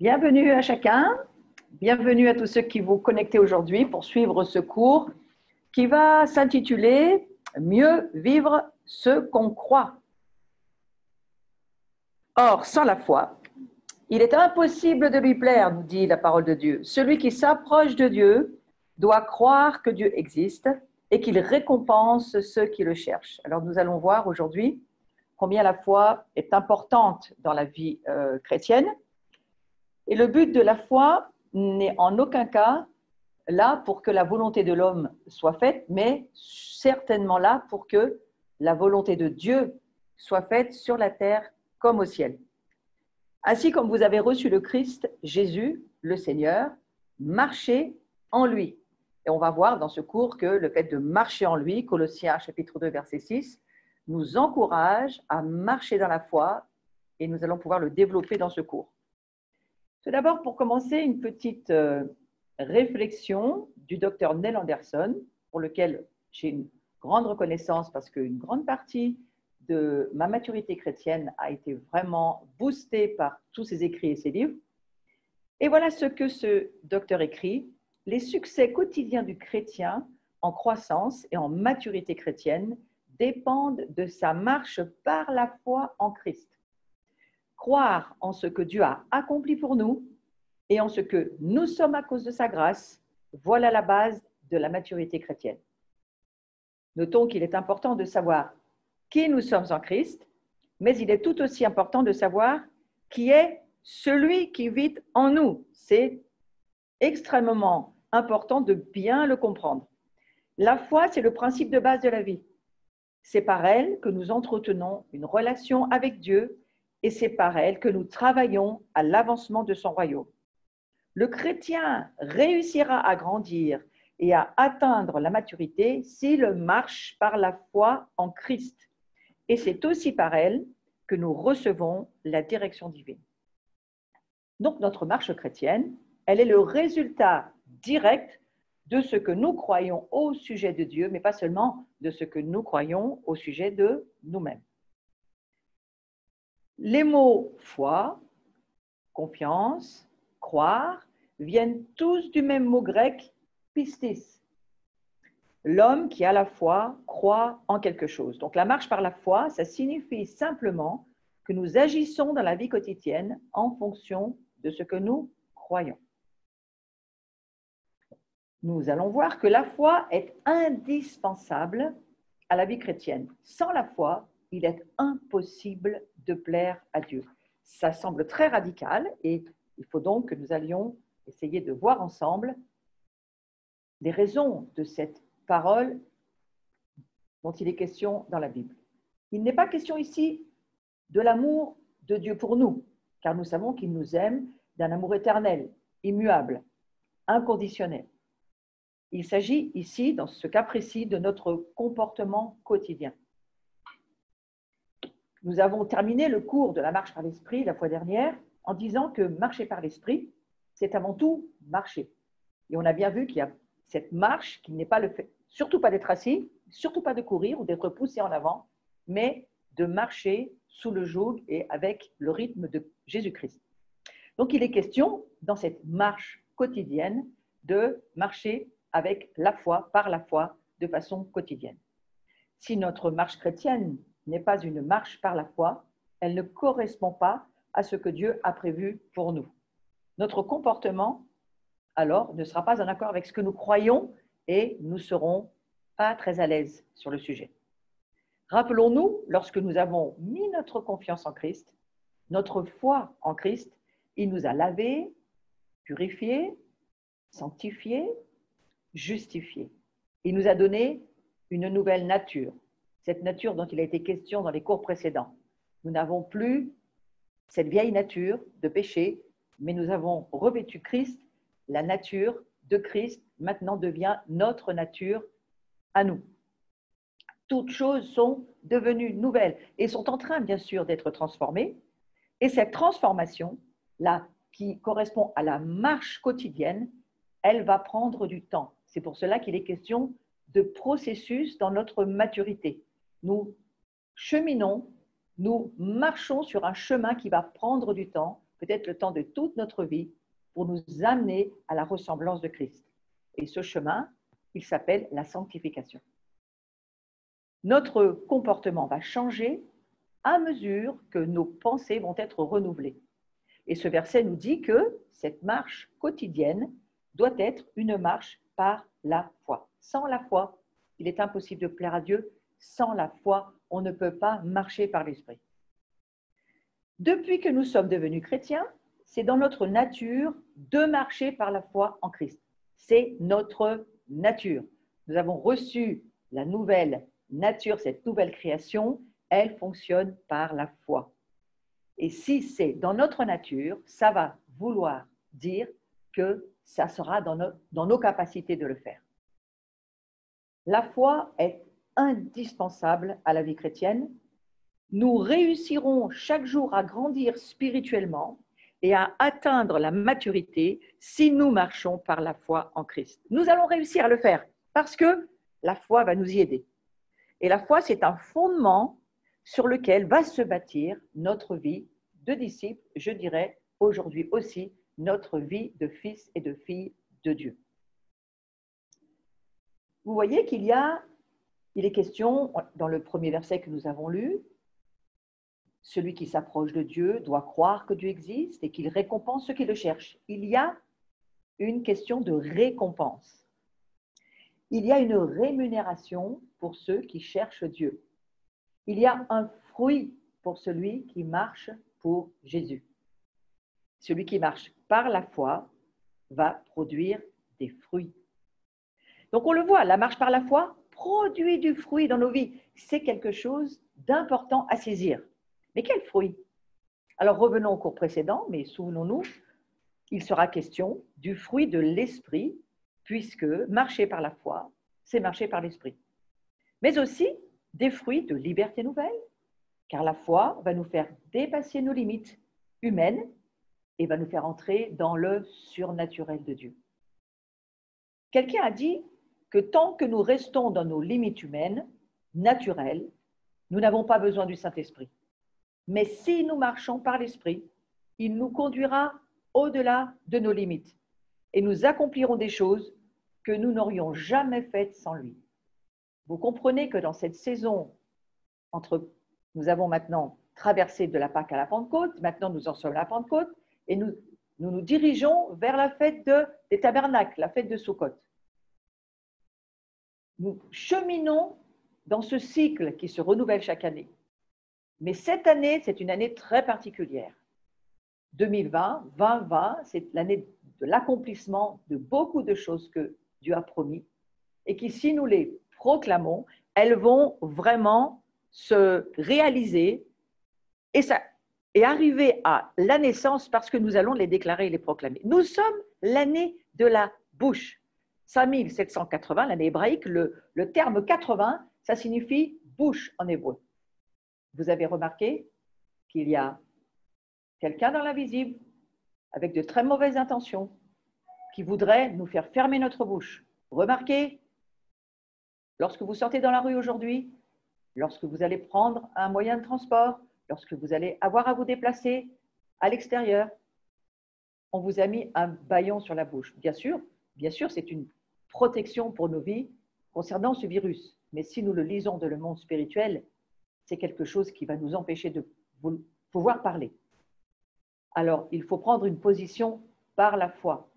Bienvenue à chacun, bienvenue à tous ceux qui vous connectez aujourd'hui pour suivre ce cours qui va s'intituler « Mieux vivre ce qu'on croit ». Or, sans la foi, il est impossible de lui plaire, nous dit la parole de Dieu. Celui qui s'approche de Dieu doit croire que Dieu existe et qu'il récompense ceux qui le cherchent. Alors nous allons voir aujourd'hui combien la foi est importante dans la vie chrétienne. Et le but de la foi n'est en aucun cas là pour que la volonté de l'homme soit faite, mais certainement là pour que la volonté de Dieu soit faite sur la terre comme au ciel. Ainsi comme vous avez reçu le Christ, Jésus, le Seigneur, marchez en lui. Et on va voir dans ce cours que le fait de marcher en lui, Colossiens chapitre 2, verset 6, nous encourage à marcher dans la foi et nous allons pouvoir le développer dans ce cours. Tout d'abord, pour commencer, une petite réflexion du docteur Neil Anderson, pour lequel j'ai une grande reconnaissance parce qu'une grande partie de ma maturité chrétienne a été vraiment boostée par tous ses écrits et ses livres. Et voilà ce que ce docteur écrit. Les succès quotidiens du chrétien en croissance et en maturité chrétienne dépendent de sa marche par la foi en Christ. Croire en ce que Dieu a accompli pour nous et en ce que nous sommes à cause de sa grâce, voilà la base de la maturité chrétienne. Notons qu'il est important de savoir qui nous sommes en Christ, mais il est tout aussi important de savoir qui est celui qui vit en nous. C'est extrêmement important de bien le comprendre. La foi, c'est le principe de base de la vie. C'est par elle que nous entretenons une relation avec Dieu et c'est par elle que nous travaillons à l'avancement de son royaume. Le chrétien réussira à grandir et à atteindre la maturité s'il marche par la foi en Christ. Et c'est aussi par elle que nous recevons la direction divine. Donc notre marche chrétienne, elle est le résultat direct de ce que nous croyons au sujet de Dieu, mais pas seulement de ce que nous croyons au sujet de nous-mêmes. Les mots foi, confiance, croire viennent tous du même mot grec pistis. L'homme qui a la foi croit en quelque chose. Donc la marche par la foi, ça signifie simplement que nous agissons dans la vie quotidienne en fonction de ce que nous croyons. Nous allons voir que la foi est indispensable à la vie chrétienne. Sans la foi, il est impossible de plaire à Dieu. Ça semble très radical et il faut donc que nous allions essayer de voir ensemble les raisons de cette parole dont il est question dans la Bible. Il n'est pas question ici de l'amour de Dieu pour nous, car nous savons qu'il nous aime d'un amour éternel, immuable, inconditionnel. Il s'agit ici, dans ce cas précis, de notre comportement quotidien. Nous avons terminé le cours de la marche par l'esprit la fois dernière en disant que marcher par l'esprit, c'est avant tout marcher. Et on a bien vu qu'il y a cette marche qui n'est pas le fait, surtout pas d'être assis, surtout pas de courir ou d'être poussé en avant, mais de marcher sous le joug et avec le rythme de Jésus-Christ. Donc il est question, dans cette marche quotidienne, de marcher avec la foi, par la foi, de façon quotidienne. Si notre marche chrétienne n'est pas une marche par la foi, elle ne correspond pas à ce que Dieu a prévu pour nous. Notre comportement, alors, ne sera pas en accord avec ce que nous croyons et nous ne serons pas très à l'aise sur le sujet. Rappelons-nous, lorsque nous avons mis notre confiance en Christ, notre foi en Christ, il nous a lavés, purifiés, sanctifiés, justifiés. Il nous a donné une nouvelle nature, cette nature dont il a été question dans les cours précédents. Nous n'avons plus cette vieille nature de péché, mais nous avons revêtu Christ. La nature de Christ maintenant devient notre nature à nous. Toutes choses sont devenues nouvelles et sont en train, bien sûr, d'être transformées. Et cette transformation, là, qui correspond à la marche quotidienne, elle va prendre du temps. C'est pour cela qu'il est question de processus dans notre maturité. Nous cheminons, nous marchons sur un chemin qui va prendre du temps, peut-être le temps de toute notre vie, pour nous amener à la ressemblance de Christ. Et ce chemin, il s'appelle la sanctification. Notre comportement va changer à mesure que nos pensées vont être renouvelées. Et ce verset nous dit que cette marche quotidienne doit être une marche par la foi. Sans la foi, il est impossible de plaire à Dieu. Sans la foi, on ne peut pas marcher par l'Esprit. Depuis que nous sommes devenus chrétiens, c'est dans notre nature de marcher par la foi en Christ. C'est notre nature. Nous avons reçu la nouvelle nature, cette nouvelle création, elle fonctionne par la foi. Et si c'est dans notre nature, ça va vouloir dire que ça sera dans nos capacités de le faire. La foi est indispensable à la vie chrétienne. Nous réussirons chaque jour à grandir spirituellement et à atteindre la maturité si nous marchons par la foi en Christ. Nous allons réussir à le faire parce que la foi va nous y aider. Et la foi, c'est un fondement sur lequel va se bâtir notre vie de disciples, je dirais aujourd'hui aussi notre vie de fils et de filles de Dieu. Vous voyez qu'il est question, dans le premier verset que nous avons lu, celui qui s'approche de Dieu doit croire que Dieu existe et qu'il récompense ceux qui le cherchent. Il y a une question de récompense. Il y a une rémunération pour ceux qui cherchent Dieu. Il y a un fruit pour celui qui marche pour Jésus. Celui qui marche par la foi va produire des fruits. Donc on le voit, la marche par la foi produit du fruit dans nos vies. C'est quelque chose d'important à saisir. Mais quel fruit? Alors revenons au cours précédent, mais souvenons-nous, il sera question du fruit de l'esprit, puisque marcher par la foi, c'est marcher par l'esprit. Mais aussi des fruits de liberté nouvelle, car la foi va nous faire dépasser nos limites humaines et va nous faire entrer dans le surnaturel de Dieu. Quelqu'un a dit que tant que nous restons dans nos limites humaines, naturelles, nous n'avons pas besoin du Saint-Esprit. Mais si nous marchons par l'Esprit, il nous conduira au-delà de nos limites et nous accomplirons des choses que nous n'aurions jamais faites sans lui. Vous comprenez que dans cette saison, nous avons maintenant traversé de la Pâque à la Pentecôte, maintenant nous en sommes à la Pentecôte, et nous dirigeons vers la fête des tabernacles, la fête de Sukkot. Nous cheminons dans ce cycle qui se renouvelle chaque année. Mais cette année, c'est une année très particulière. 2020, c'est l'année de l'accomplissement de beaucoup de choses que Dieu a promis et qui, si nous les proclamons, elles vont vraiment se réaliser et arriver à la naissance parce que nous allons les déclarer et les proclamer. Nous sommes l'année de la bouche. 5780, l'année hébraïque, le terme 80, ça signifie bouche en hébreu. Vous avez remarqué qu'il y a quelqu'un dans l'invisible avec de très mauvaises intentions qui voudrait nous faire fermer notre bouche. Remarquez, lorsque vous sortez dans la rue aujourd'hui, lorsque vous allez prendre un moyen de transport, lorsque vous allez avoir à vous déplacer à l'extérieur, on vous a mis un bâillon sur la bouche. Bien sûr, c'est une protection pour nos vies concernant ce virus. Mais si nous le lisons dans le monde spirituel, c'est quelque chose qui va nous empêcher de pouvoir parler. Alors, il faut prendre une position par la foi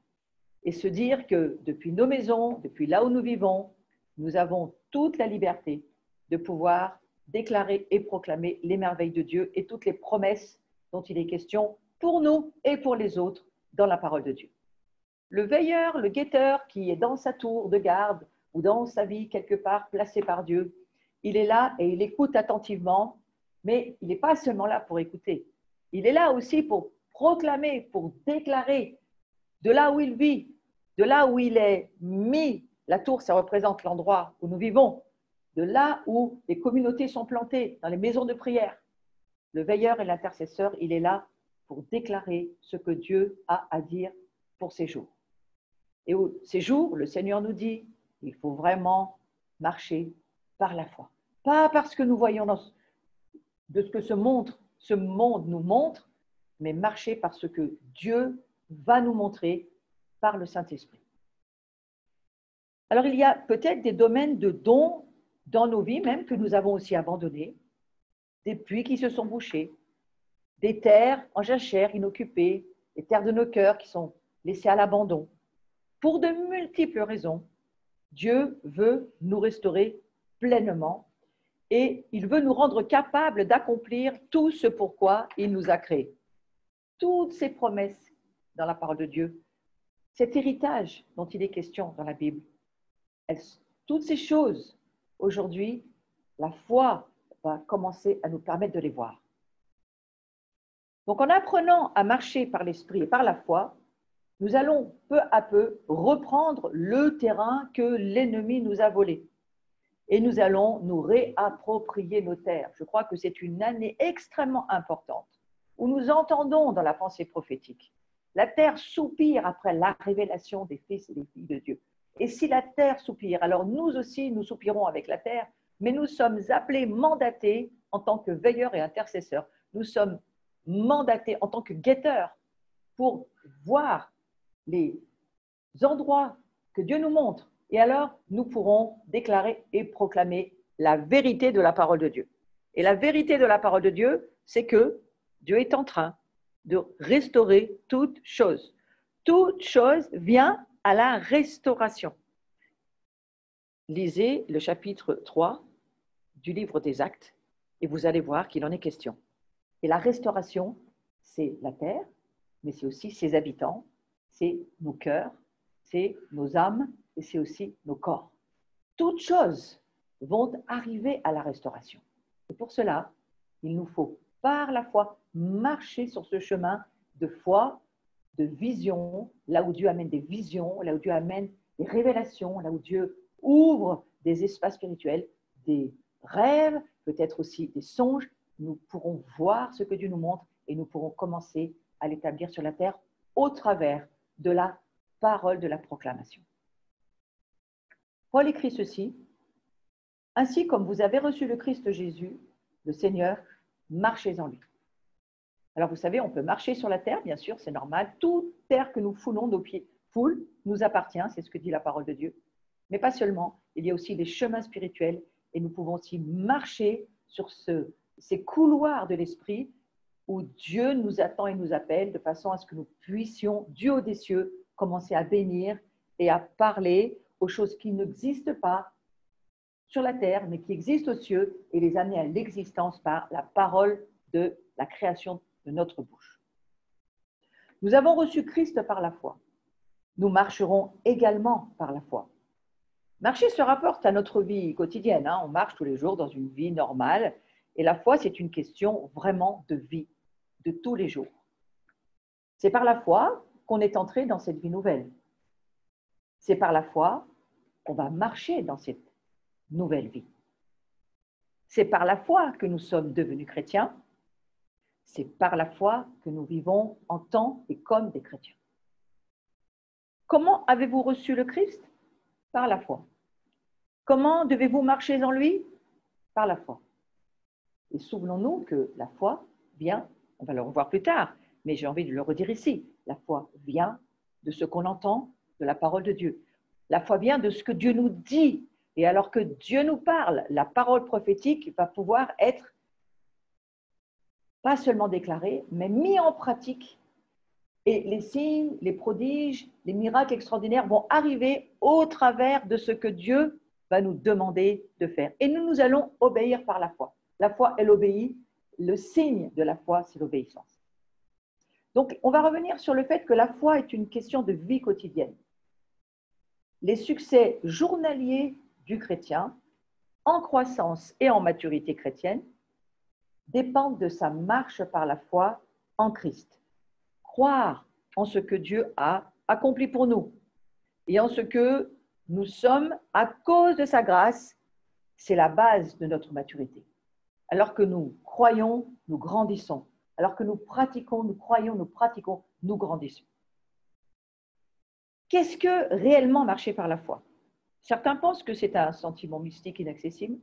et se dire que depuis nos maisons, depuis là où nous vivons, nous avons toute la liberté de pouvoir déclarer et proclamer les merveilles de Dieu et toutes les promesses dont il est question pour nous et pour les autres dans la parole de Dieu. Le veilleur, le guetteur qui est dans sa tour de garde ou dans sa vie quelque part placé par Dieu, il est là et il écoute attentivement, mais il n'est pas seulement là pour écouter. Il est là aussi pour proclamer, pour déclarer de là où il vit, de là où il est mis. La tour, ça représente l'endroit où nous vivons, de là où les communautés sont plantées, dans les maisons de prière. Le veilleur et l'intercesseur, il est là pour déclarer ce que Dieu a à dire pour ces jours. Et ces jours, le Seigneur nous dit, il faut vraiment marcher par la foi. Pas parce que nous voyons de ce que ce monde nous montre, mais marcher par ce que Dieu va nous montrer par le Saint-Esprit. Alors, il y a peut-être des domaines de dons dans nos vies, même que nous avons aussi abandonnés, des puits qui se sont bouchés, des terres en jachère inoccupées, des terres de nos cœurs qui sont laissées à l'abandon. Pour de multiples raisons, Dieu veut nous restaurer pleinement et il veut nous rendre capables d'accomplir tout ce pourquoi il nous a créés. Toutes ces promesses dans la parole de Dieu, cet héritage dont il est question dans la Bible, toutes ces choses, aujourd'hui, la foi va commencer à nous permettre de les voir. Donc, en apprenant à marcher par l'esprit et par la foi, nous allons peu à peu reprendre le terrain que l'ennemi nous a volé. Et nous allons nous réapproprier nos terres. Je crois que c'est une année extrêmement importante où nous entendons dans la pensée prophétique. La terre soupire après la révélation des fils et des filles de Dieu. Et si la terre soupire, alors nous aussi, nous soupirons avec la terre, mais nous sommes appelés, mandatés en tant que veilleurs et intercesseurs. Nous sommes mandatés en tant que guetteurs pour voir les endroits que Dieu nous montre. Et alors, nous pourrons déclarer et proclamer la vérité de la parole de Dieu. Et la vérité de la parole de Dieu, c'est que Dieu est en train de restaurer toute chose. Toute chose vient à la restauration. Lisez le chapitre 3 du livre des Actes et vous allez voir qu'il en est question. Et la restauration, c'est la terre, mais c'est aussi ses habitants, c'est nos cœurs, c'est nos âmes et c'est aussi nos corps. Toutes choses vont arriver à la restauration. Et pour cela, il nous faut, par la foi, marcher sur ce chemin de foi, de vision, là où Dieu amène des visions, là où Dieu amène des révélations, là où Dieu ouvre des espaces spirituels, des rêves, peut-être aussi des songes. Nous pourrons voir ce que Dieu nous montre et nous pourrons commencer à l'établir sur la terre au travers de la parole de la proclamation. Paul écrit ceci: « Ainsi comme vous avez reçu le Christ Jésus, le Seigneur, marchez en lui. » Alors vous savez, on peut marcher sur la terre, bien sûr, c'est normal. Toute terre que nous foulons, nos pieds foulent, nous appartient, c'est ce que dit la parole de Dieu. Mais pas seulement, il y a aussi des chemins spirituels et nous pouvons aussi marcher sur ces couloirs de l'esprit où Dieu nous attend et nous appelle de façon à ce que nous puissions, du haut des cieux, commencer à bénir et à parler aux choses qui n'existent pas sur la terre, mais qui existent aux cieux, et les amener à l'existence par la parole de la création de notre bouche. Nous avons reçu Christ par la foi. Nous marcherons également par la foi. Marcher se rapporte à notre vie quotidienne. On marche tous les jours dans une vie normale. Et la foi, c'est une question vraiment de vie, de tous les jours. C'est par la foi qu'on est entré dans cette vie nouvelle. C'est par la foi qu'on va marcher dans cette nouvelle vie. C'est par la foi que nous sommes devenus chrétiens. C'est par la foi que nous vivons en tant et comme des chrétiens. Comment avez-vous reçu le Christ? Par la foi. Comment devez-vous marcher en lui? Par la foi. Et souvenons-nous que la foi vient, on va le revoir plus tard, mais j'ai envie de le redire ici, la foi vient de ce qu'on entend de la parole de Dieu. La foi vient de ce que Dieu nous dit. Et alors que Dieu nous parle, la parole prophétique va pouvoir être pas seulement déclarée, mais mise en pratique. Et les signes, les prodiges, les miracles extraordinaires vont arriver au travers de ce que Dieu va nous demander de faire. Et nous allons obéir par la foi. La foi, elle obéit. Le signe de la foi, c'est l'obéissance. Donc, on va revenir sur le fait que la foi est une question de vie quotidienne. Les succès journaliers du chrétien, en croissance et en maturité chrétienne, dépendent de sa marche par la foi en Christ. Croire en ce que Dieu a accompli pour nous et en ce que nous sommes à cause de sa grâce, c'est la base de notre maturité. Alors que nous croyons, nous grandissons. Alors que nous pratiquons, nous croyons, nous pratiquons, nous grandissons. Qu'est-ce que réellement marcher par la foi? Certains pensent que c'est un sentiment mystique inaccessible,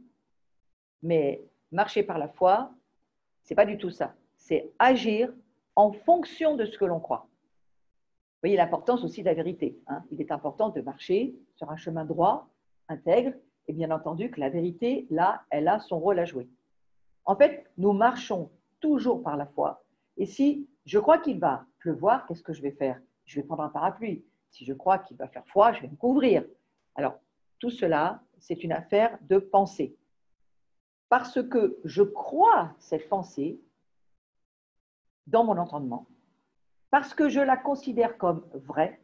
mais marcher par la foi, ce n'est pas du tout ça. C'est agir en fonction de ce que l'on croit. Vous voyez l'importance aussi de la vérité. Hein. Il est important de marcher sur un chemin droit, intègre, et bien entendu que la vérité, là, elle a son rôle à jouer. En fait, nous marchons toujours par la foi. Et si je crois qu'il va pleuvoir, qu'est-ce que je vais faire? Je vais prendre un parapluie. Si je crois qu'il va faire froid, je vais me couvrir. Alors, tout cela, c'est une affaire de pensée. Parce que je crois cette pensée dans mon entendement, parce que je la considère comme vraie,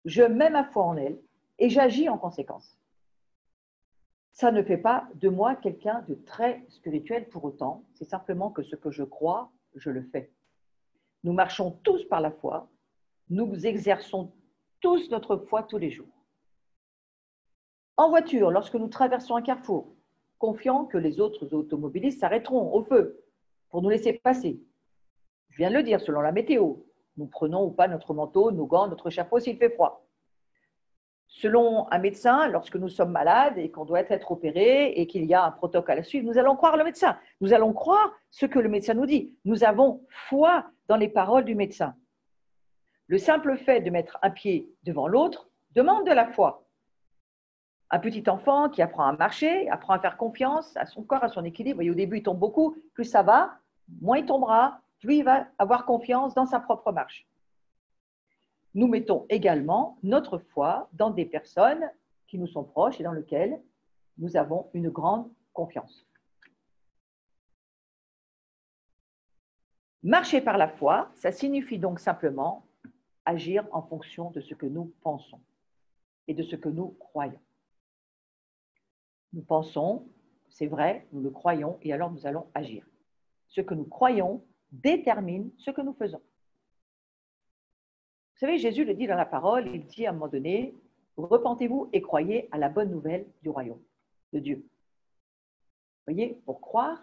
je mets ma foi en elle et j'agis en conséquence. Ça ne fait pas de moi quelqu'un de très spirituel pour autant, c'est simplement que ce que je crois, je le fais. Nous marchons tous par la foi, nous exerçons tous notre foi tous les jours. En voiture, lorsque nous traversons un carrefour, confiants que les autres automobilistes s'arrêteront au feu pour nous laisser passer. Je viens de le dire, selon la météo, nous prenons ou pas notre manteau, nos gants, notre chapeau s'il fait froid. Selon un médecin, lorsque nous sommes malades et qu'on doit être opéré et qu'il y a un protocole à suivre, nous allons croire le médecin. Nous allons croire ce que le médecin nous dit. Nous avons foi dans les paroles du médecin. Le simple fait de mettre un pied devant l'autre demande de la foi. Un petit enfant qui apprend à marcher, apprend à faire confiance à son corps, à son équilibre. Vous voyez, au début, il tombe beaucoup. Plus ça va, moins il tombera, plus il va avoir confiance dans sa propre marche. Nous mettons également notre foi dans des personnes qui nous sont proches et dans lesquelles nous avons une grande confiance. Marcher par la foi, ça signifie donc simplement agir en fonction de ce que nous pensons et de ce que nous croyons. Nous pensons, c'est vrai, nous le croyons et alors nous allons agir. Ce que nous croyons détermine ce que nous faisons. Vous savez, Jésus le dit dans la parole, il dit à un moment donné, repentez-vous et croyez à la bonne nouvelle du royaume de Dieu. Vous voyez, pour croire,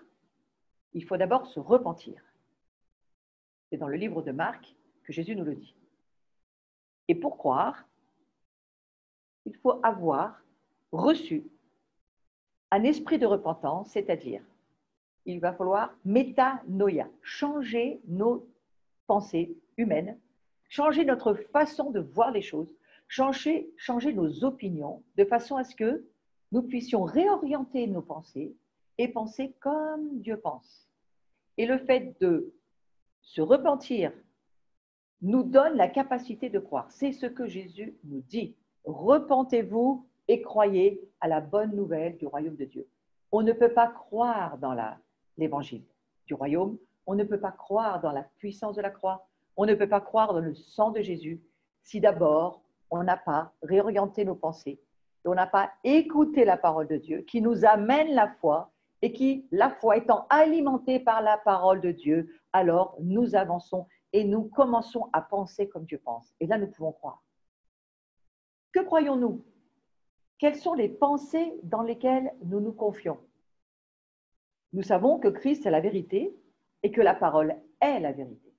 il faut d'abord se repentir. C'est dans le livre de Marc que Jésus nous le dit. Et pour croire, il faut avoir reçu un esprit de repentance, c'est-à-dire, il va falloir métanoïa, changer nos pensées humaines, changer notre façon de voir les choses, changer nos opinions, de façon à ce que nous puissions réorienter nos pensées et penser comme Dieu pense. Et le fait de se repentir nous donne la capacité de croire. C'est ce que Jésus nous dit. Repentez-vous et croyez à la bonne nouvelle du royaume de Dieu. On ne peut pas croire dans l'évangile du royaume, on ne peut pas croire dans la puissance de la croix, on ne peut pas croire dans le sang de Jésus si d'abord on n'a pas réorienté nos pensées, et on n'a pas écouté la parole de Dieu qui nous amène la foi et qui, la foi étant alimentée par la parole de Dieu, alors nous avançons et nous commençons à penser comme Dieu pense. Et là, nous pouvons croire. Que croyons-nous? Quelles sont les pensées dans lesquelles nous nous confions? Nous savons que Christ est la vérité et que la parole est la vérité.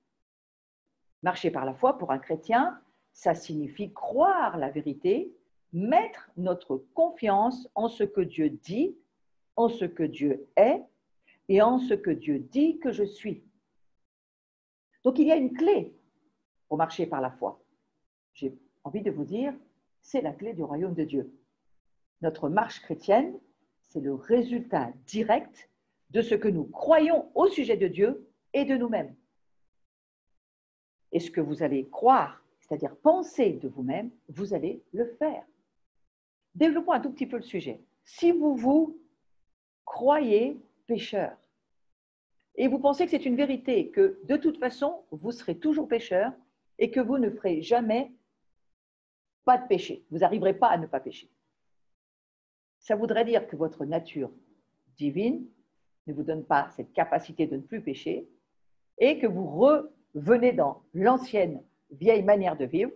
Marcher par la foi, pour un chrétien, ça signifie croire la vérité, mettre notre confiance en ce que Dieu dit, en ce que Dieu est et en ce que Dieu dit que je suis. Donc, il y a une clé pour marcher par la foi. J'ai envie de vous dire, c'est la clé du royaume de Dieu. Notre marche chrétienne, c'est le résultat direct de ce que nous croyons au sujet de Dieu et de nous-mêmes. Et ce que vous allez croire, c'est-à-dire penser de vous-même, vous allez le faire. Développons un tout petit peu le sujet. Si vous vous croyez pécheur, et vous pensez que c'est une vérité, que de toute façon, vous serez toujours pécheur et que vous ne ferez jamais pas de péché. Vous n'arriverez pas à ne pas pécher. Ça voudrait dire que votre nature divine ne vous donne pas cette capacité de ne plus pécher et que vous revenez dans l'ancienne vieille manière de vivre.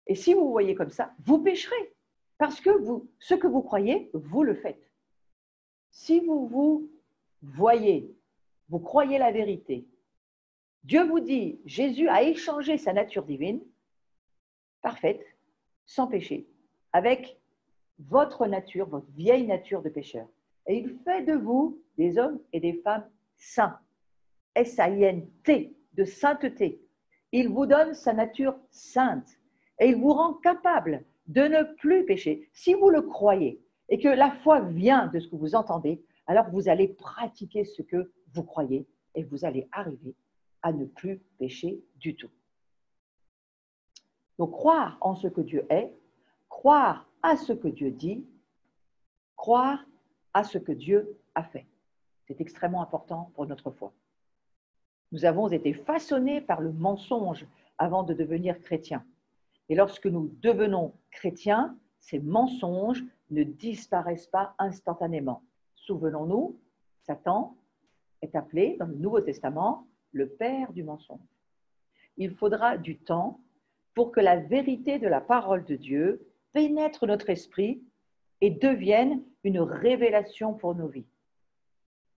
Et si vous voyez comme ça, vous pécherez parce que ce que vous croyez, vous le faites. Si vous voyez, vous croyez la vérité, Dieu vous dit, Jésus a échangé sa nature divine, parfaite, sans péché, avec votre nature, votre vieille nature de pécheur. Et il fait de vous des hommes et des femmes saints. S-A-I-N-T, de sainteté. Il vous donne sa nature sainte et il vous rend capable de ne plus pécher. Si vous le croyez et que la foi vient de ce que vous entendez, alors vous allez pratiquer ce que vous croyez et vous allez arriver à ne plus pécher du tout. Donc, croire en ce que Dieu est, croire à ce que Dieu dit, croire à ce que Dieu a fait. C'est extrêmement important pour notre foi. Nous avons été façonnés par le mensonge avant de devenir chrétiens. Et lorsque nous devenons chrétiens, ces mensonges ne disparaissent pas instantanément. Souvenons-nous, Satan est appelé dans le Nouveau Testament le père du mensonge. Il faudra du temps pour que la vérité de la parole de Dieu pénètre notre esprit et devienne une révélation pour nos vies.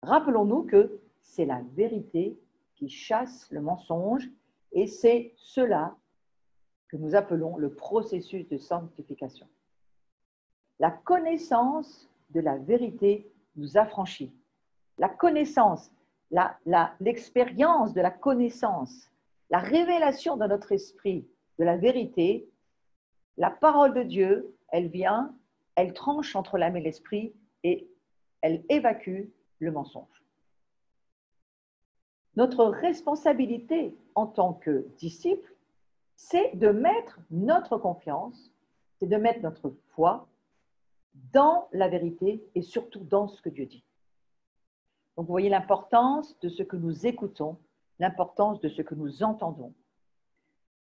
Rappelons-nous que c'est la vérité qui chasse le mensonge et c'est cela que nous appelons le processus de sanctification. La connaissance de la vérité nous affranchit. La connaissance, l'expérience de la connaissance, la révélation dans notre esprit de la vérité, la parole de Dieu, elle vient, elle tranche entre l'âme et l'esprit et elle évacue le mensonge. Notre responsabilité en tant que disciples, c'est de mettre notre confiance, c'est de mettre notre foi dans la vérité et surtout dans ce que Dieu dit. Donc, vous voyez l'importance de ce que nous écoutons, l'importance de ce que nous entendons.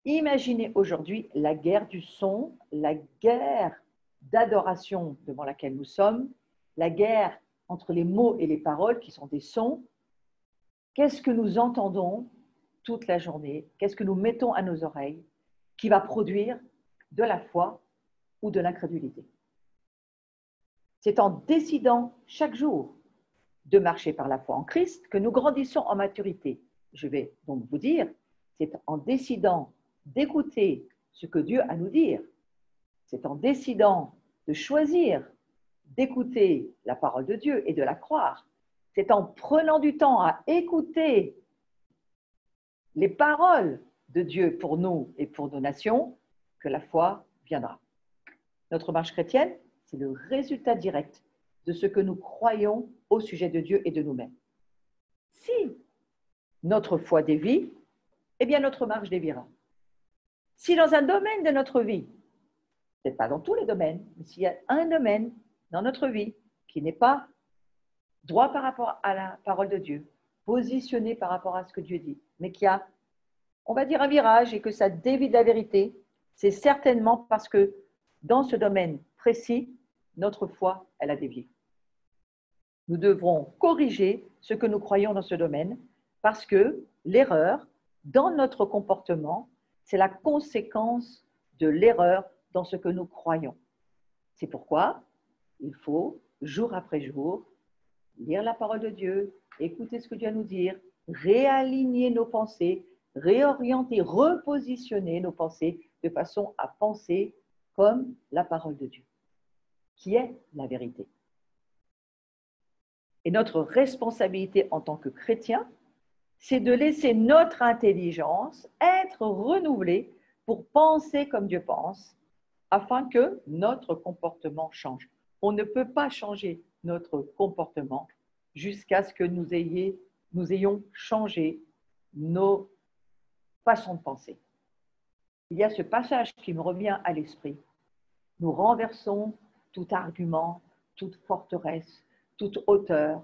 Imaginez aujourd'hui la guerre du son, la guerre d'adoration devant laquelle nous sommes, la guerre entre les mots et les paroles qui sont des sons. Qu'est-ce que nous entendons toute la journée? Qu'est-ce que nous mettons à nos oreilles qui va produire de la foi ou de l'incrédulité? C'est en décidant chaque jour de marcher par la foi en Christ que nous grandissons en maturité. Je vais donc vous dire, c'est en décidant d'écouter ce que Dieu a à nous dire, c'est en décidant de choisir d'écouter la parole de Dieu et de la croire, c'est en prenant du temps à écouter les paroles de Dieu pour nous et pour nos nations que la foi viendra. Notre marche chrétienne, c'est le résultat direct de ce que nous croyons au sujet de Dieu et de nous-mêmes. Si notre foi dévie, eh bien notre marche déviera. Si dans un domaine de notre vie, peut-être pas dans tous les domaines, mais s'il y a un domaine dans notre vie qui n'est pas droit par rapport à la parole de Dieu, positionné par rapport à ce que Dieu dit, mais qui a, on va dire, un virage et que ça dévie de la vérité, c'est certainement parce que dans ce domaine précis, notre foi, elle a dévié. Nous devrons corriger ce que nous croyons dans ce domaine parce que l'erreur dans notre comportement, c'est la conséquence de l'erreur dans ce que nous croyons. C'est pourquoi il faut, jour après jour, lire la parole de Dieu, écouter ce que Dieu a à nous dire, réaligner nos pensées, réorienter, repositionner nos pensées de façon à penser comme la parole de Dieu, qui est la vérité. Et notre responsabilité en tant que chrétien, c'est de laisser notre intelligence être renouvelée pour penser comme Dieu pense, afin que notre comportement change. On ne peut pas changer notre comportement jusqu'à ce que nous ayons changé nos façons de penser. Il y a ce passage qui me revient à l'esprit. Nous renversons tout argument, toute forteresse, toute hauteur,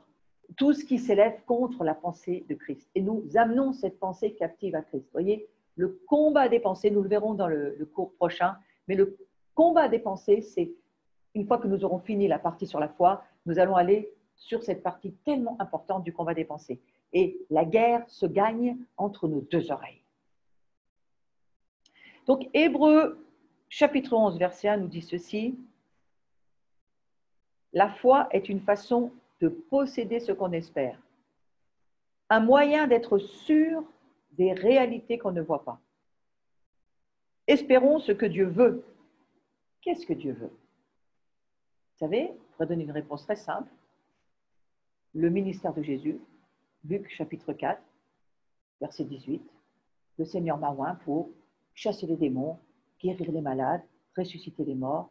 tout ce qui s'élève contre la pensée de Christ. Et nous amenons cette pensée captive à Christ. Vous voyez, le combat des pensées, nous le verrons dans le cours prochain, mais le combat des pensées, c'est une fois que nous aurons fini la partie sur la foi, nous allons aller sur cette partie tellement importante du combat des pensées. Et la guerre se gagne entre nos deux oreilles. Donc, Hébreux, chapitre 11, verset 1 nous dit ceci. La foi est une façon de posséder ce qu'on espère, un moyen d'être sûr des réalités qu'on ne voit pas. Espérons ce que Dieu veut. Qu'est-ce que Dieu veut? Vous savez, je pourrais donner une réponse très simple. Le ministère de Jésus, Luc chapitre 4, verset 18. le Seigneur Marouin pour chasser les démons, guérir les malades, ressusciter les morts,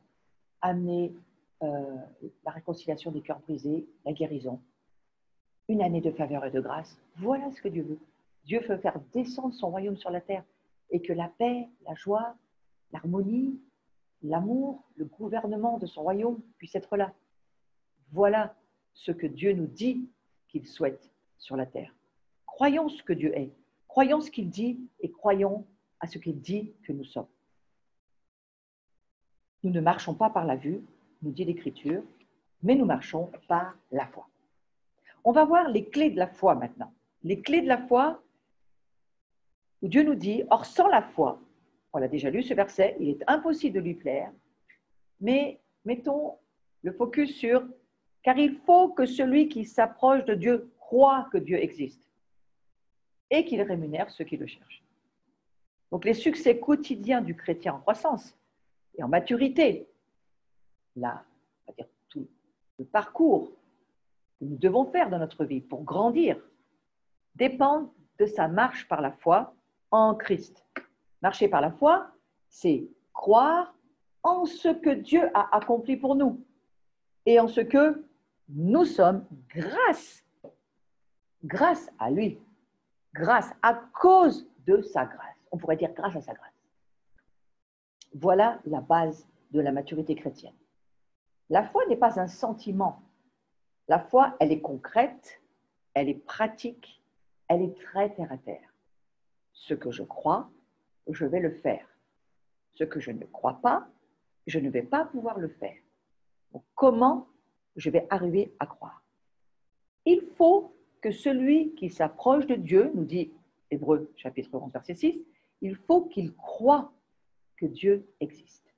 amener la réconciliation des cœurs brisés, la guérison. Une année de faveur et de grâce. Voilà ce que Dieu veut. Dieu veut faire descendre son royaume sur la terre et que la paix, la joie, l'harmonie, l'amour, le gouvernement de son royaume puisse être là. Voilà ce que Dieu nous dit qu'il souhaite sur la terre. Croyons ce que Dieu est, croyons ce qu'il dit et croyons à ce qu'il dit que nous sommes. Nous ne marchons pas par la vue, nous dit l'Écriture, mais nous marchons par la foi. On va voir les clés de la foi maintenant. Les clés de la foi où Dieu nous dit, or sans la foi, on l'a déjà lu ce verset, il est impossible de lui plaire, mais mettons le focus sur, car il faut que celui qui s'approche de Dieu croit que Dieu existe et qu'il rémunère ceux qui le cherchent. Donc les succès quotidiens du chrétien en croissance et en maturité, là, on va dire tout le parcours que nous devons faire dans notre vie pour grandir, dépendent de sa marche par la foi en Christ. Marcher par la foi, c'est croire en ce que Dieu a accompli pour nous et en ce que nous sommes grâce à lui, grâce à cause de sa grâce. On pourrait dire grâce à sa grâce. Voilà la base de la maturité chrétienne. La foi n'est pas un sentiment. La foi, elle est concrète, elle est pratique, elle est très terre à terre. Ce que je crois, je vais le faire. Ce que je ne crois pas, je ne vais pas pouvoir le faire. Donc, comment je vais arriver à croire? Il faut que celui qui s'approche de Dieu, nous dit Hébreux chapitre 11, verset 6, il faut qu'il croie que Dieu existe.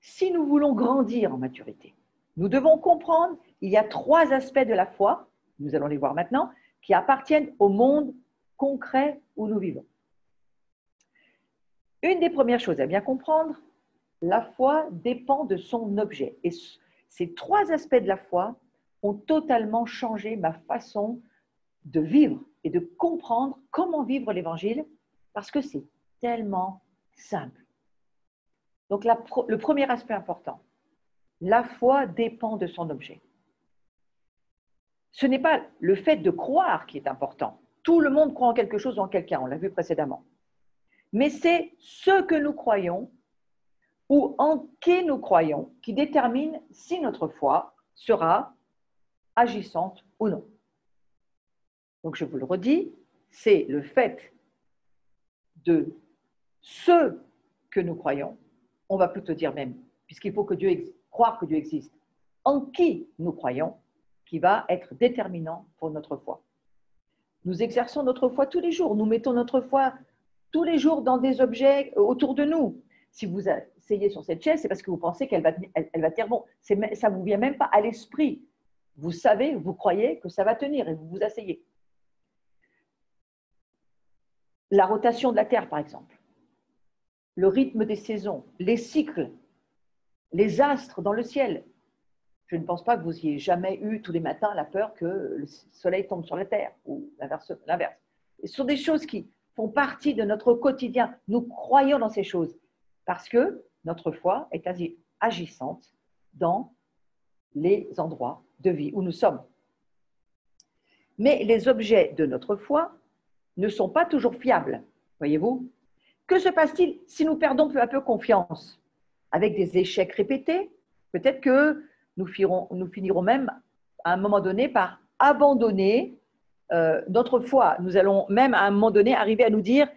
Si nous voulons grandir en maturité, nous devons comprendre qu'il y a 3 aspects de la foi, nous allons les voir maintenant, qui appartiennent au monde concret où nous vivons. Une des premières choses à bien comprendre, la foi dépend de son objet. Et ces 3 aspects de la foi ont totalement changé ma façon de vivre et de comprendre comment vivre l'Évangile, parce que c'est tellement simple. Donc le premier aspect important, la foi dépend de son objet. Ce n'est pas le fait de croire qui est important. Tout le monde croit en quelque chose ou en quelqu'un, on l'a vu précédemment. Mais c'est ce que nous croyons ou en qui nous croyons qui détermine si notre foi sera agissante ou non. Donc je vous le redis, c'est le fait de ce que nous croyons, on va plutôt dire même, puisqu'il faut que croire que Dieu existe, en qui nous croyons, qui va être déterminant pour notre foi. Nous exerçons notre foi tous les jours, nous mettons notre foi tous les jours dans des objets autour de nous. Si vous asseyez sur cette chaise, c'est parce que vous pensez qu'elle va tenir bon. Ça ne vous vient même pas à l'esprit. Vous savez, vous croyez que ça va tenir et vous vous asseyez. La rotation de la Terre, par exemple, le rythme des saisons, les cycles, les astres dans le ciel. Je ne pense pas que vous ayez jamais eu tous les matins la peur que le soleil tombe sur la Terre ou l'inverse. Ce sont des choses qui font partie de notre quotidien. Nous croyons dans ces choses parce que notre foi est agissante dans les endroits de vie où nous sommes. Mais les objets de notre foi ne sont pas toujours fiables, voyez-vous. Que se passe-t-il si nous perdons peu à peu confiance? Avec des échecs répétés, peut-être que nous finirons même à un moment donné par abandonner notre foi. Nous allons même à un moment donné arriver à nous dire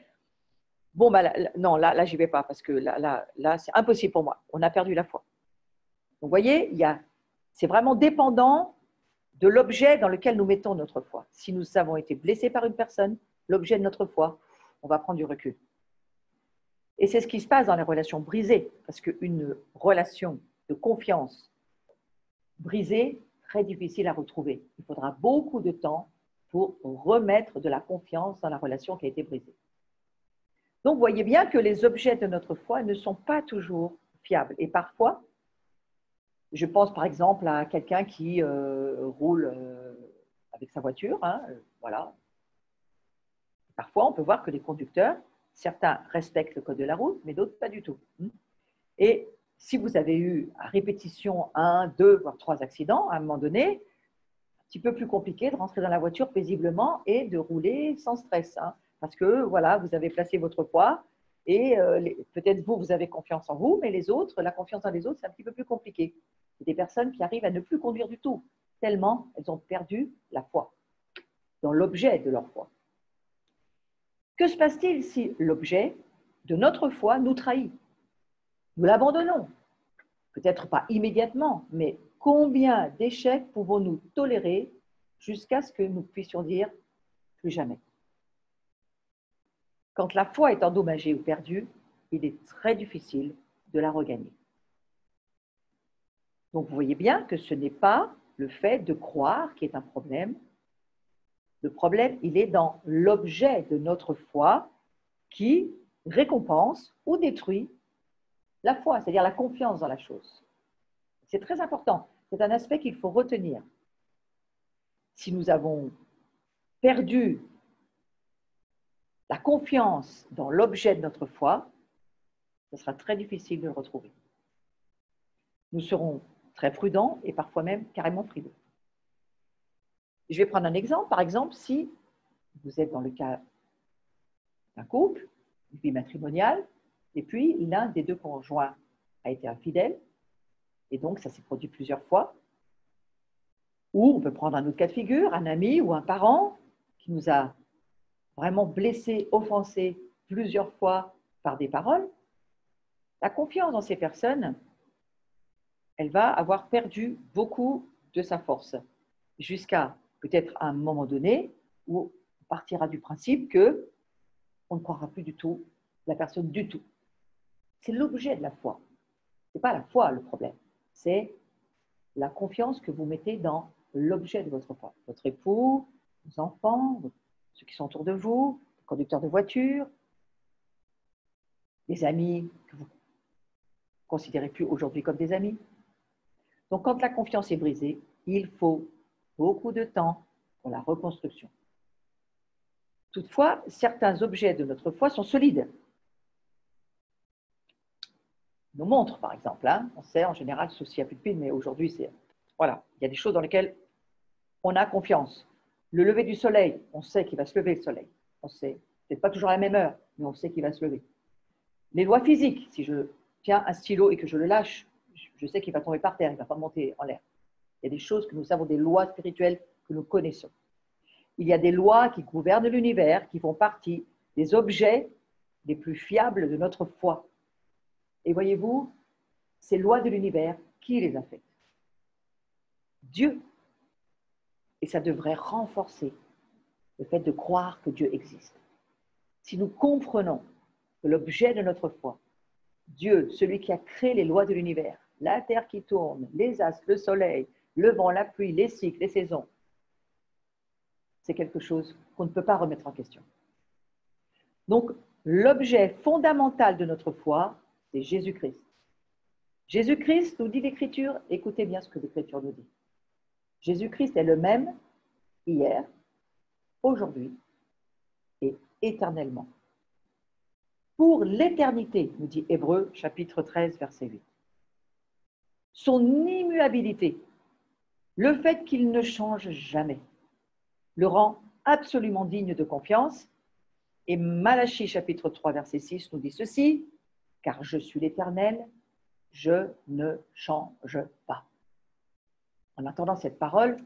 bon, non, là j'y vais pas parce que là c'est impossible pour moi. On a perdu la foi. Donc, vous voyez, c'est vraiment dépendant de l'objet dans lequel nous mettons notre foi. Si nous avons été blessés par une personne, l'objet de notre foi, on va prendre du recul. Et c'est ce qui se passe dans les relations brisées, parce qu'une relation de confiance brisée, très difficile à retrouver. Il faudra beaucoup de temps pour remettre de la confiance dans la relation qui a été brisée. Donc, vous voyez bien que les objets de notre foi ne sont pas toujours fiables. Et parfois, je pense par exemple à quelqu'un qui roule avec sa voiture, voilà. Parfois, on peut voir que les conducteurs, certains respectent le code de la route, mais d'autres pas du tout. Et si vous avez eu à répétition 1, 2, voire 3 accidents, à un moment donné, un petit peu plus compliqué de rentrer dans la voiture paisiblement et de rouler sans stress. Parce que voilà, vous avez placé votre poids et peut-être vous avez confiance en vous, mais les autres, la confiance dans les autres, c'est un petit peu plus compliqué. C'est des personnes qui arrivent à ne plus conduire du tout, tellement elles ont perdu la foi dans l'objet de leur foi. Que se passe-t-il si l'objet de notre foi nous trahit? Nous l'abandonnons. Peut-être pas immédiatement, mais combien d'échecs pouvons-nous tolérer jusqu'à ce que nous puissions dire plus jamais? Quand la foi est endommagée ou perdue, il est très difficile de la regagner. Donc vous voyez bien que ce n'est pas le fait de croire qui est un problème. Le problème, il est dans l'objet de notre foi qui récompense ou détruit la foi, c'est-à-dire la confiance dans la chose. C'est très important. C'est un aspect qu'il faut retenir. Si nous avons perdu la confiance dans l'objet de notre foi, ce sera très difficile de le retrouver. Nous serons très prudents et parfois même carrément frileux. Je vais prendre un exemple. Par exemple, si vous êtes dans le cas d'un couple, une vie matrimoniale, et puis l'un des deux conjoints a été infidèle, et donc ça s'est produit plusieurs fois. Ou on peut prendre un autre cas de figure, un ami ou un parent qui nous a vraiment blessés, offensés plusieurs fois par des paroles. La confiance dans ces personnes, elle va avoir perdu beaucoup de sa force, jusqu'à peut-être un moment donné où on partira du principe que on ne croira plus du tout la personne du tout. C'est l'objet de la foi. Ce n'est pas la foi le problème, c'est la confiance que vous mettez dans l'objet de votre foi. Votre époux, vos enfants, ceux qui sont autour de vous, les conducteurs de voiture, les amis que vous ne considérez plus aujourd'hui comme des amis. Donc, quand la confiance est brisée, il faut beaucoup de temps pour la reconstruction. Toutefois, certains objets de notre foi sont solides. Nos montres, par exemple, on sait en général, ceci a plus de pile, mais aujourd'hui, voilà, il y a des choses dans lesquelles on a confiance. Le lever du soleil, on sait qu'il va se lever le soleil. On sait, peut-être pas toujours à la même heure, mais on sait qu'il va se lever. Les lois physiques, si je tiens un stylo et que je le lâche, je sais qu'il va tomber par terre, il ne va pas monter en l'air. Il y a des choses que nous savons, des lois spirituelles que nous connaissons. Il y a des lois qui gouvernent l'univers, qui font partie des objets les plus fiables de notre foi. Et voyez-vous, ces lois de l'univers, qui les a faites? Dieu. Et ça devrait renforcer le fait de croire que Dieu existe. Si nous comprenons que l'objet de notre foi, Dieu, celui qui a créé les lois de l'univers, la terre qui tourne, les astres, le soleil, le vent, la pluie, les cycles, les saisons, c'est quelque chose qu'on ne peut pas remettre en question. Donc, l'objet fondamental de notre foi, c'est Jésus-Christ. Jésus-Christ, nous dit l'Écriture, écoutez bien ce que l'Écriture nous dit. Jésus-Christ est le même hier, aujourd'hui et éternellement. Pour l'éternité, nous dit Hébreux, chapitre 13, verset 8. Son immuabilité, le fait qu'il ne change jamais, le rend absolument digne de confiance. Et Malachie, chapitre 3, verset 6, nous dit ceci, « Car je suis l'Éternel, je ne change pas. » En entendant cette parole,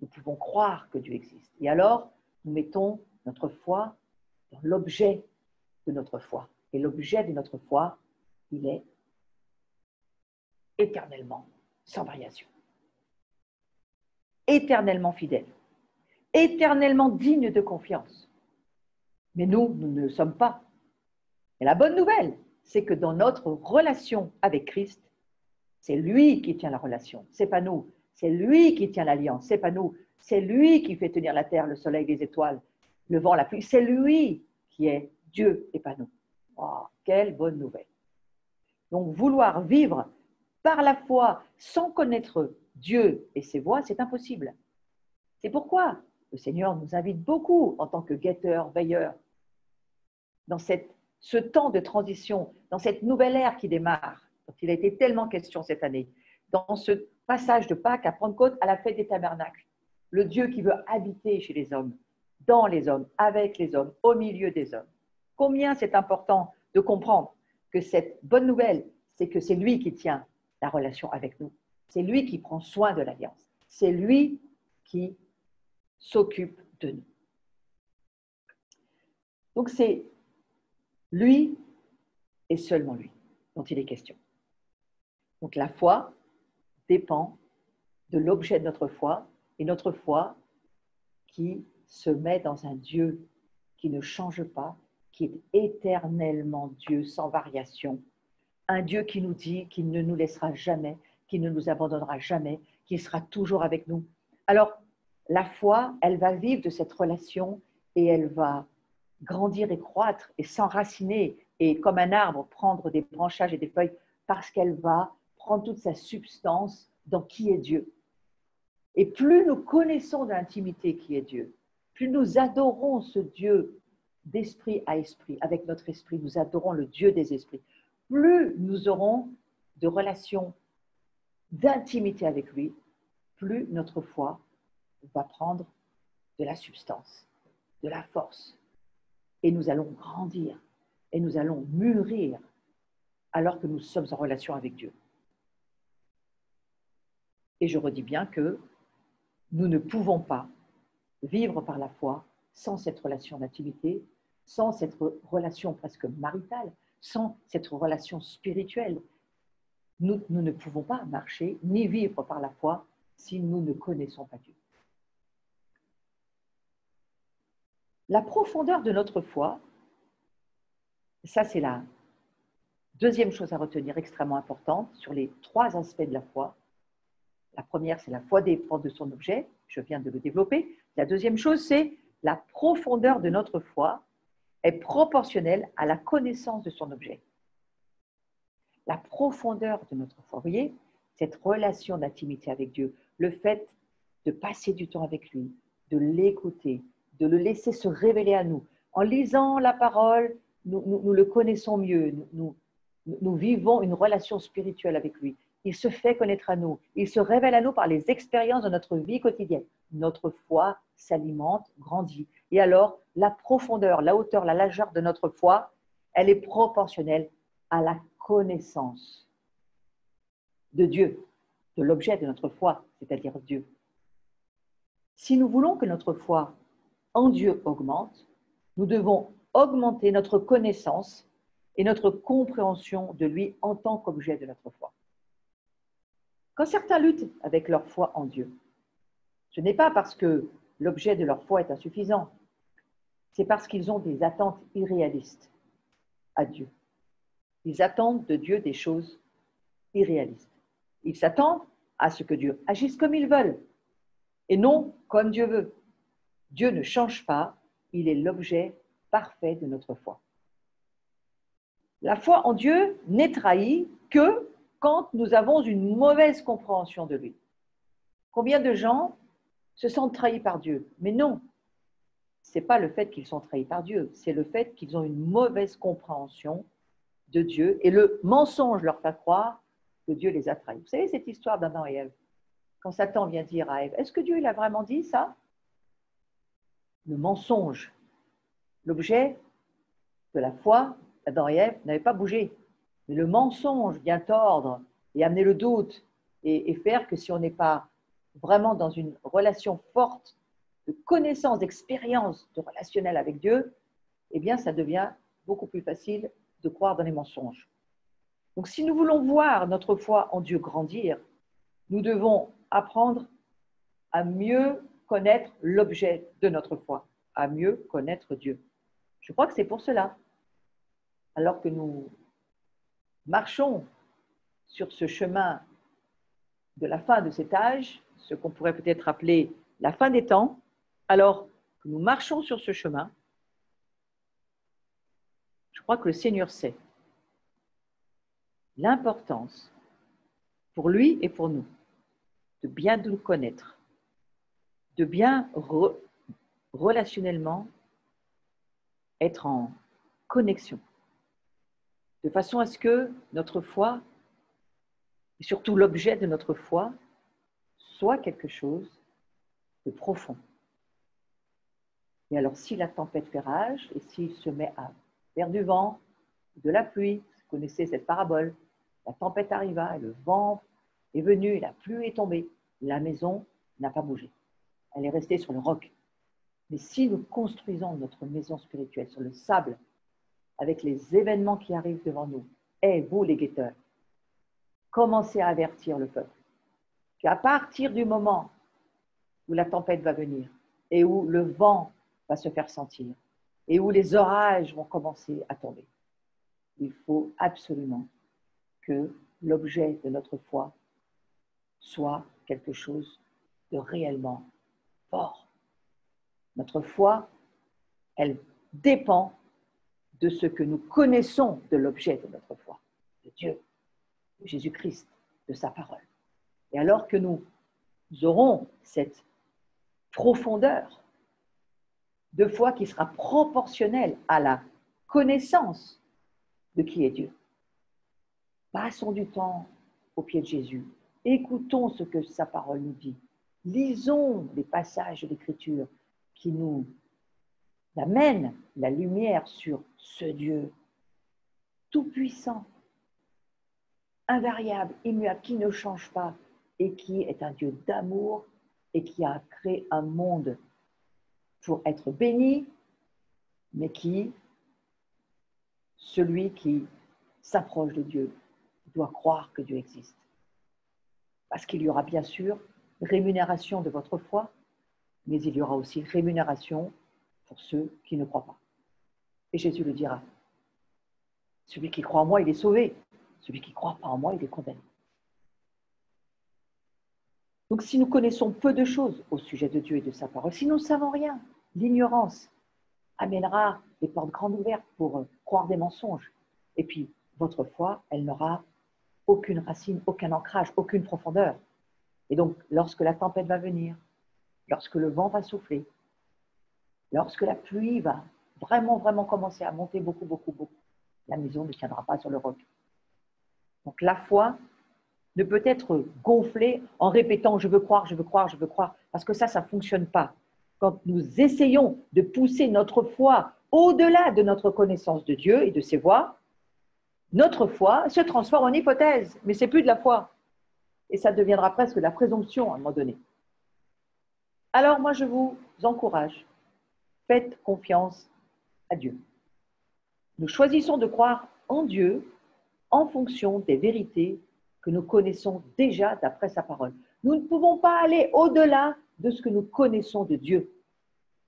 nous pouvons croire que Dieu existe. Et alors, nous mettons notre foi dans l'objet de notre foi. Et l'objet de notre foi, il est éternellement sans variation. Éternellement fidèle. Éternellement digne de confiance. Mais nous ne le sommes pas. Et la bonne nouvelle, c'est que dans notre relation avec Christ, c'est lui qui tient la relation, c'est pas nous. C'est lui qui tient l'alliance, c'est pas nous. C'est lui qui fait tenir la terre, le soleil, les étoiles, le vent, la pluie. C'est lui qui est Dieu et pas nous. Oh, quelle bonne nouvelle. Donc, vouloir vivre par la foi sans connaître Dieu et ses voies, c'est impossible. C'est pourquoi le Seigneur nous invite beaucoup en tant que guetteurs, veilleurs, dans ce temps de transition, dans cette nouvelle ère qui démarre, dont il a été tellement question cette année, dans ce passage de Pâques à Pentecôte à la fête des tabernacles, le Dieu qui veut habiter chez les hommes, dans les hommes, avec les hommes, au milieu des hommes. Combien c'est important de comprendre que cette bonne nouvelle, c'est que c'est lui qui tient la relation avec nous. C'est lui qui prend soin de l'alliance. C'est lui qui s'occupe de nous. Donc c'est lui et seulement lui dont il est question. Donc la foi dépend de l'objet de notre foi et notre foi qui se met dans un Dieu qui ne change pas, qui est éternellement Dieu sans variation. Un Dieu qui nous dit qu'il ne nous laissera jamais, qu'il ne nous abandonnera jamais, qu'il sera toujours avec nous. Alors, la foi, elle va vivre de cette relation et elle va grandir et croître et s'enraciner et comme un arbre prendre des branchages et des feuilles parce qu'elle va prendre toute sa substance dans qui est Dieu. Et plus nous connaissons de l'intimité qui est Dieu, plus nous adorons ce Dieu d'esprit à esprit, avec notre esprit, nous adorons le Dieu des esprits, plus nous aurons de relations d'intimité avec lui, plus notre foi va prendre de la substance, de la force. Et nous allons grandir et nous allons mûrir alors que nous sommes en relation avec Dieu. Et je redis bien que nous ne pouvons pas vivre par la foi sans cette relation d'intimité, sans cette relation presque maritale, sans cette relation spirituelle. Nous ne pouvons pas marcher ni vivre par la foi si nous ne connaissons pas Dieu. La profondeur de notre foi, ça c'est la deuxième chose à retenir extrêmement importante sur les trois aspects de la foi. La première, c'est la foi dépend de son objet, je viens de le développer. La deuxième chose, c'est la profondeur de notre foi est proportionnelle à la connaissance de son objet. La profondeur de notre foi, vous voyez, cette relation d'intimité avec Dieu, le fait de passer du temps avec lui, de l'écouter, de le laisser se révéler à nous. En lisant la parole, nous le connaissons mieux, nous vivons une relation spirituelle avec lui. Il se fait connaître à nous, il se révèle à nous par les expériences de notre vie quotidienne. Notre foi s'alimente, grandit. Et alors, la profondeur, la hauteur, la largeur de notre foi, elle est proportionnelle à la connaissance de Dieu, de l'objet de notre foi, c'est-à-dire Dieu. Si nous voulons que notre foi en Dieu augmente, nous devons augmenter notre connaissance et notre compréhension de lui en tant qu'objet de notre foi. Quand certains luttent avec leur foi en Dieu, ce n'est pas parce que l'objet de leur foi est insuffisant, c'est parce qu'ils ont des attentes irréalistes à Dieu. Ils attendent de Dieu des choses irréalistes. Ils s'attendent à ce que Dieu agisse comme ils veulent et non comme Dieu veut. Dieu ne change pas, il est l'objet parfait de notre foi. La foi en Dieu n'est trahie que quand nous avons une mauvaise compréhension de lui. Combien de gens se sentent trahis par Dieu? Mais non, ce n'est pas le fait qu'ils sont trahis par Dieu, c'est le fait qu'ils ont une mauvaise compréhension de Dieu et le mensonge leur fait croire que Dieu les a trahis. Vous savez cette histoire d'Adam et Ève? Quand Satan vient dire à Ève, est-ce que Dieu il a vraiment dit ça? Le mensonge, l'objet de la foi, Adam et Ève n'avaient pas bougé. Mais le mensonge vient tordre et amener le doute et faire que si on n'est pas vraiment dans une relation forte de connaissance, d'expérience, de relationnel avec Dieu, eh bien, ça devient beaucoup plus facile de croire dans les mensonges. Donc, si nous voulons voir notre foi en Dieu grandir, nous devons apprendre à mieux connaître l'objet de notre foi, à mieux connaître Dieu. Je crois que c'est pour cela, alors que nous marchons sur ce chemin de la fin de cet âge, ce qu'on pourrait peut-être appeler la fin des temps, alors que nous marchons sur ce chemin, je crois que le Seigneur sait l'importance pour lui et pour nous de bien nous connaître, de bien relationnellement être en connexion, de façon à ce que notre foi, et surtout l'objet de notre foi, soit quelque chose de profond. Et alors, si la tempête fait rage, et s'il se met à faire du vent, de la pluie, vous connaissez cette parabole, la tempête arriva, et le vent est venu, et la pluie est tombée, la maison n'a pas bougé. Elle est restée sur le roc. Mais si nous construisons notre maison spirituelle sur le sable, avec les événements qui arrivent devant nous, et vous les guetteurs, commencez à avertir le peuple qu'à partir du moment où la tempête va venir et où le vent va se faire sentir et où les orages vont commencer à tomber, il faut absolument que l'objet de notre foi soit quelque chose de réellement fort. Notre foi, elle dépend de ce que nous connaissons de l'objet de notre foi, de Dieu, de Jésus-Christ, de sa parole. Et alors que nous aurons cette profondeur de foi qui sera proportionnelle à la connaissance de qui est Dieu, passons du temps au pied de Jésus, écoutons ce que sa parole nous dit, lisons les passages de l'Écriture qui nous amènent la lumière sur ce Dieu tout-puissant, invariable, immuable, qui ne change pas et qui est un Dieu d'amour et qui a créé un monde pour être béni, mais qui, celui qui s'approche de Dieu, doit croire que Dieu existe. Parce qu'il y aura bien sûr rémunération de votre foi, mais il y aura aussi rémunération pour ceux qui ne croient pas. Et Jésus le dira. Celui qui croit en moi, il est sauvé. Celui qui ne croit pas en moi, il est condamné. Donc si nous connaissons peu de choses au sujet de Dieu et de sa parole, si nous ne savons rien, l'ignorance amènera les portes grandes ouvertes pour croire des mensonges. Et puis, votre foi, elle n'aura aucune racine, aucun ancrage, aucune profondeur. Et donc, lorsque la tempête va venir, lorsque le vent va souffler, lorsque la pluie va vraiment commencer à monter beaucoup, la maison ne tiendra pas sur le roc. Donc, la foi ne peut être gonflée en répétant « je veux croire », parce que ça ne fonctionne pas. Quand nous essayons de pousser notre foi au-delà de notre connaissance de Dieu et de ses voies, notre foi se transforme en hypothèse, mais ce n'est plus de la foi. Et ça deviendra presque de la présomption à un moment donné. Alors moi, je vous encourage, faites confiance à Dieu. Nous choisissons de croire en Dieu en fonction des vérités que nous connaissons déjà d'après sa parole. Nous ne pouvons pas aller au-delà de ce que nous connaissons de Dieu.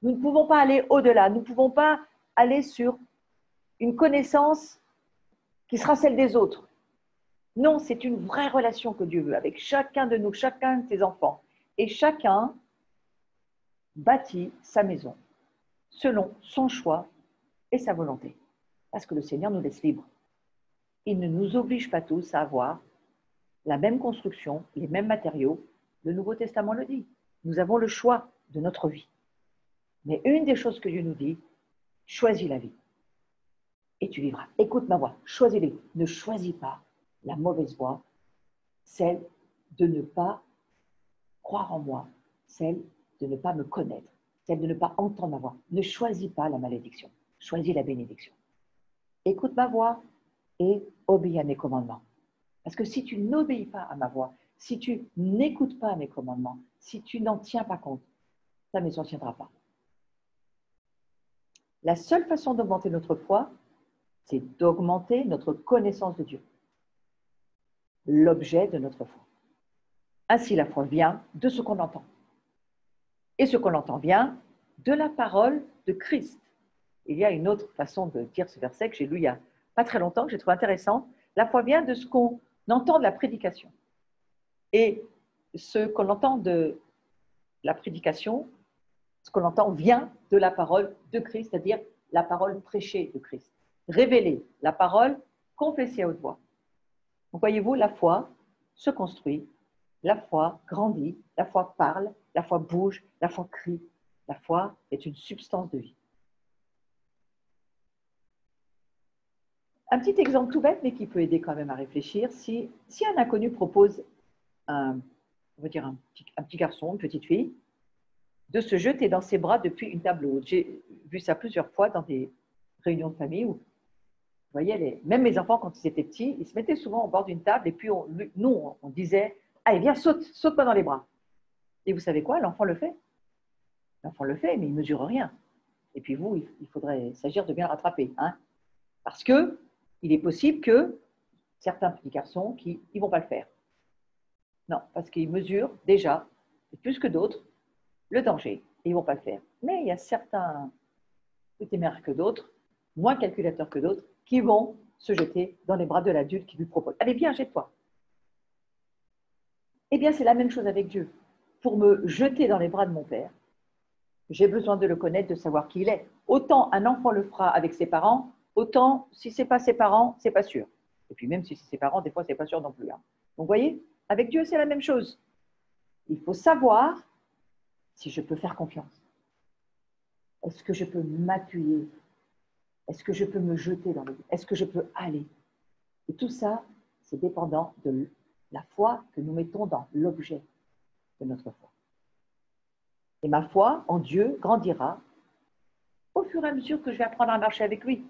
Nous ne pouvons pas aller au-delà. Nous ne pouvons pas aller sur une connaissance qui sera celle des autres. Non, c'est une vraie relation que Dieu veut avec chacun de nous, chacun de ses enfants. Et chacun bâtit sa maison selon son choix et sa volonté. Parce que le Seigneur nous laisse libres. Il ne nous oblige pas tous à avoir la même construction, les mêmes matériaux. Le Nouveau Testament le dit. Nous avons le choix de notre vie. Mais une des choses que Dieu nous dit, choisis la vie. Et tu vivras. Écoute ma voix, choisis-les. Ne choisis pas la mauvaise voie, celle de ne pas croire en moi, celle de ne pas me connaître, celle de ne pas entendre ma voix. Ne choisis pas la malédiction, choisis la bénédiction. Écoute ma voix et obéis à mes commandements. Parce que si tu n'obéis pas à ma voix, si tu n'écoutes pas mes commandements, si tu n'en tiens pas compte, ta maison ne tiendra pas. La seule façon d'augmenter notre foi, c'est d'augmenter notre connaissance de Dieu, l'objet de notre foi. Ainsi, la foi vient de ce qu'on entend. Et ce qu'on entend vient de la parole de Christ. Il y a une autre façon de dire ce verset que j'ai lu il n'y a pas très longtemps, que j'ai trouvé intéressant. La foi vient de ce qu'on entend de la prédication. Et ce qu'on entend de la prédication, ce qu'on entend vient de la parole de Christ, c'est-à-dire la parole prêchée de Christ. Révélée, la parole confessée à haute voix. Donc voyez-vous, la foi se construit, la foi grandit, la foi parle, la foi bouge, la foi crie. La foi est une substance de vie. Un petit exemple tout bête, mais qui peut aider quand même à réfléchir. Si un inconnu propose on va dire un petit garçon, une petite fille, de se jeter dans ses bras depuis une table haute. J'ai vu ça plusieurs fois dans des réunions de famille où, vous voyez, même mes enfants, quand ils étaient petits, ils se mettaient souvent au bord d'une table et puis nous, on disait « Allez, viens, saute-moi dans les bras ». Et vous savez quoi? L'enfant le fait. L'enfant le fait, mais il ne mesure rien. Et puis vous, il faudrait s'agir de bien le rattraper. Hein, parce que il est possible que certains petits garçons qui ne vont pas le faire. Non, parce qu'ils mesurent déjà, et plus que d'autres, le danger. Et ils ne vont pas le faire. Mais il y a certains plus téméraires que d'autres, moins calculateurs que d'autres, qui vont se jeter dans les bras de l'adulte qui lui propose. Allez, viens, jette-toi. Eh bien, c'est la même chose avec Dieu. Pour me jeter dans les bras de mon Père, j'ai besoin de le connaître, de savoir qui il est. Autant un enfant le fera avec ses parents, autant si ce n'est pas ses parents, ce n'est pas sûr. Et puis même si c'est ses parents, des fois, ce n'est pas sûr non plus. Hein. Donc, vous voyez, avec Dieu, c'est la même chose. Il faut savoir si je peux faire confiance. Est-ce que je peux m'appuyer? Est-ce que je peux me jeter dans le vide? Est-ce que je peux aller? Et tout ça, c'est dépendant de la foi que nous mettons dans l'objet de notre foi. Et ma foi en Dieu grandira au fur et à mesure que je vais apprendre à marcher avec lui.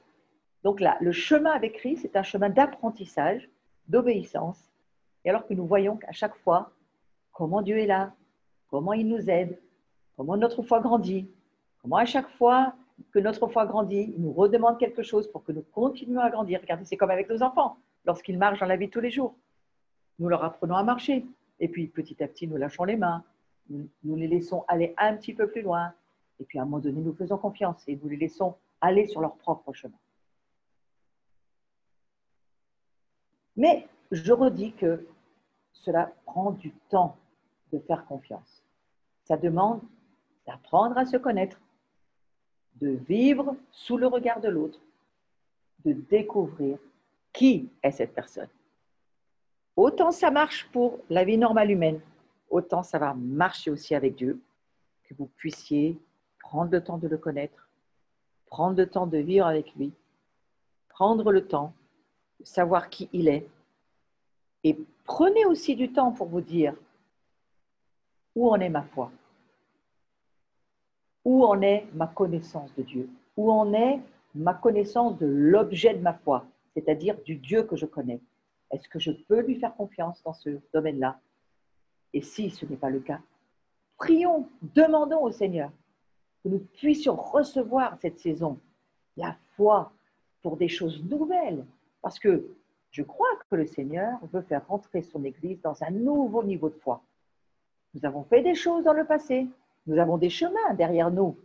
Donc là, le chemin avec Christ, c'est un chemin d'apprentissage, d'obéissance. Et alors que nous voyons qu'à chaque fois, comment Dieu est là, comment il nous aide, comment notre foi grandit, comment à chaque fois que notre foi grandit, il nous redemande quelque chose pour que nous continuions à grandir. Regardez, c'est comme avec nos enfants, lorsqu'ils marchent dans la vie de tous les jours. Nous leur apprenons à marcher. Et puis, petit à petit, nous lâchons les mains. Nous les laissons aller un petit peu plus loin. Et puis, à un moment donné, nous faisons confiance et nous les laissons aller sur leur propre chemin. Mais je redis que cela prend du temps de faire confiance. Ça demande d'apprendre à se connaître, de vivre sous le regard de l'autre, de découvrir qui est cette personne. Autant ça marche pour la vie normale humaine, autant ça va marcher aussi avec Dieu, que vous puissiez prendre le temps de le connaître, prendre le temps de vivre avec lui, prendre le temps de savoir qui il est, et prenez aussi du temps pour vous dire où en est ma foi, où en est ma connaissance de Dieu, où en est ma connaissance de l'objet de ma foi, c'est-à-dire du Dieu que je connais. Est-ce que je peux lui faire confiance dans ce domaine-là? Et si ce n'est pas le cas, prions, demandons au Seigneur que nous puissions recevoir cette saison la foi pour des choses nouvelles. Parce que je crois que le Seigneur veut faire rentrer son Église dans un nouveau niveau de foi. Nous avons fait des choses dans le passé. Nous avons des chemins derrière nous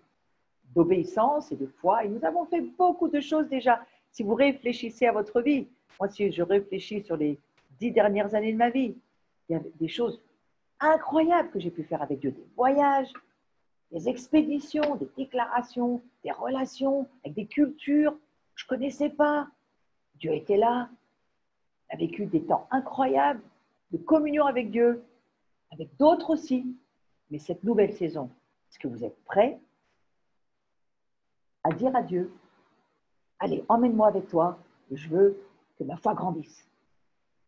d'obéissance et de foi. Et nous avons fait beaucoup de choses déjà. Si vous réfléchissez à votre vie, moi, si je réfléchis sur les 10 dernières années de ma vie, il y a des choses incroyables que j'ai pu faire avec Dieu. Des voyages, des expéditions, des déclarations, des relations avec des cultures que je ne connaissais pas. Dieu était là. On a vécu des temps incroyables de communion avec Dieu, avec d'autres aussi. Mais cette nouvelle saison, est-ce que vous êtes prêts à dire à Dieu, allez, emmène-moi avec toi, et je veux que ma foi grandisse.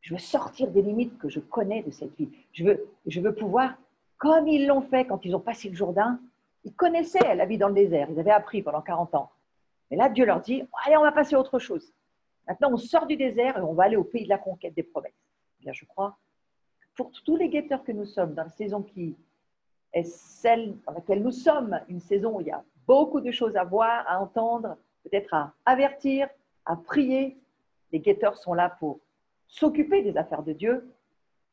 Je veux sortir des limites que je connais de cette vie. Je veux pouvoir, comme ils l'ont fait quand ils ont passé le Jourdain, ils connaissaient la vie dans le désert, ils avaient appris pendant 40 ans. Mais là, Dieu leur dit, allez, on va passer à autre chose. Maintenant, on sort du désert et on va aller au pays de la conquête des promesses. Eh bien, je crois, pour tous les guetteurs que nous sommes, dans la saison qui est celle dans laquelle nous sommes, une saison où il y a beaucoup de choses à voir, à entendre, peut-être à avertir, à prier. Les guetteurs sont là pour s'occuper des affaires de Dieu,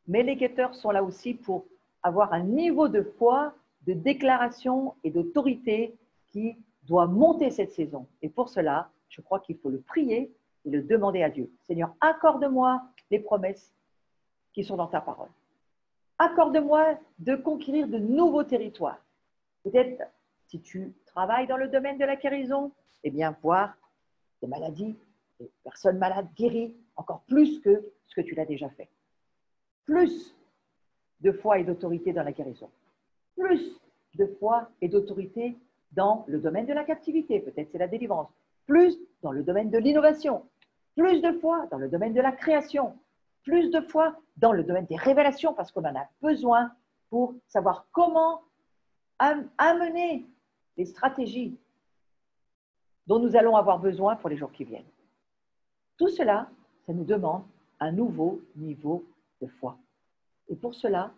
mais les guetteurs sont là aussi pour avoir un niveau de foi, de déclaration et d'autorité qui doit monter cette saison. Et pour cela, je crois qu'il faut le prier et le demander à Dieu. Seigneur, accorde-moi les promesses qui sont dans ta parole. Accorde-moi de conquérir de nouveaux territoires. Peut-être, si tu travailles dans le domaine de la guérison, eh bien, voir des maladies, des personnes malades guéries, encore plus que ce que tu l'as déjà fait. Plus de foi et d'autorité dans la guérison. Plus de foi et d'autorité dans le domaine de la captivité, peut-être c'est la délivrance. Plus dans le domaine de l'innovation. plus de foi dans le domaine de la création, plus de foi dans le domaine des révélations, parce qu'on en a besoin pour savoir comment amener les stratégies dont nous allons avoir besoin pour les jours qui viennent. Tout cela, ça nous demande un nouveau niveau de foi. Et pour cela,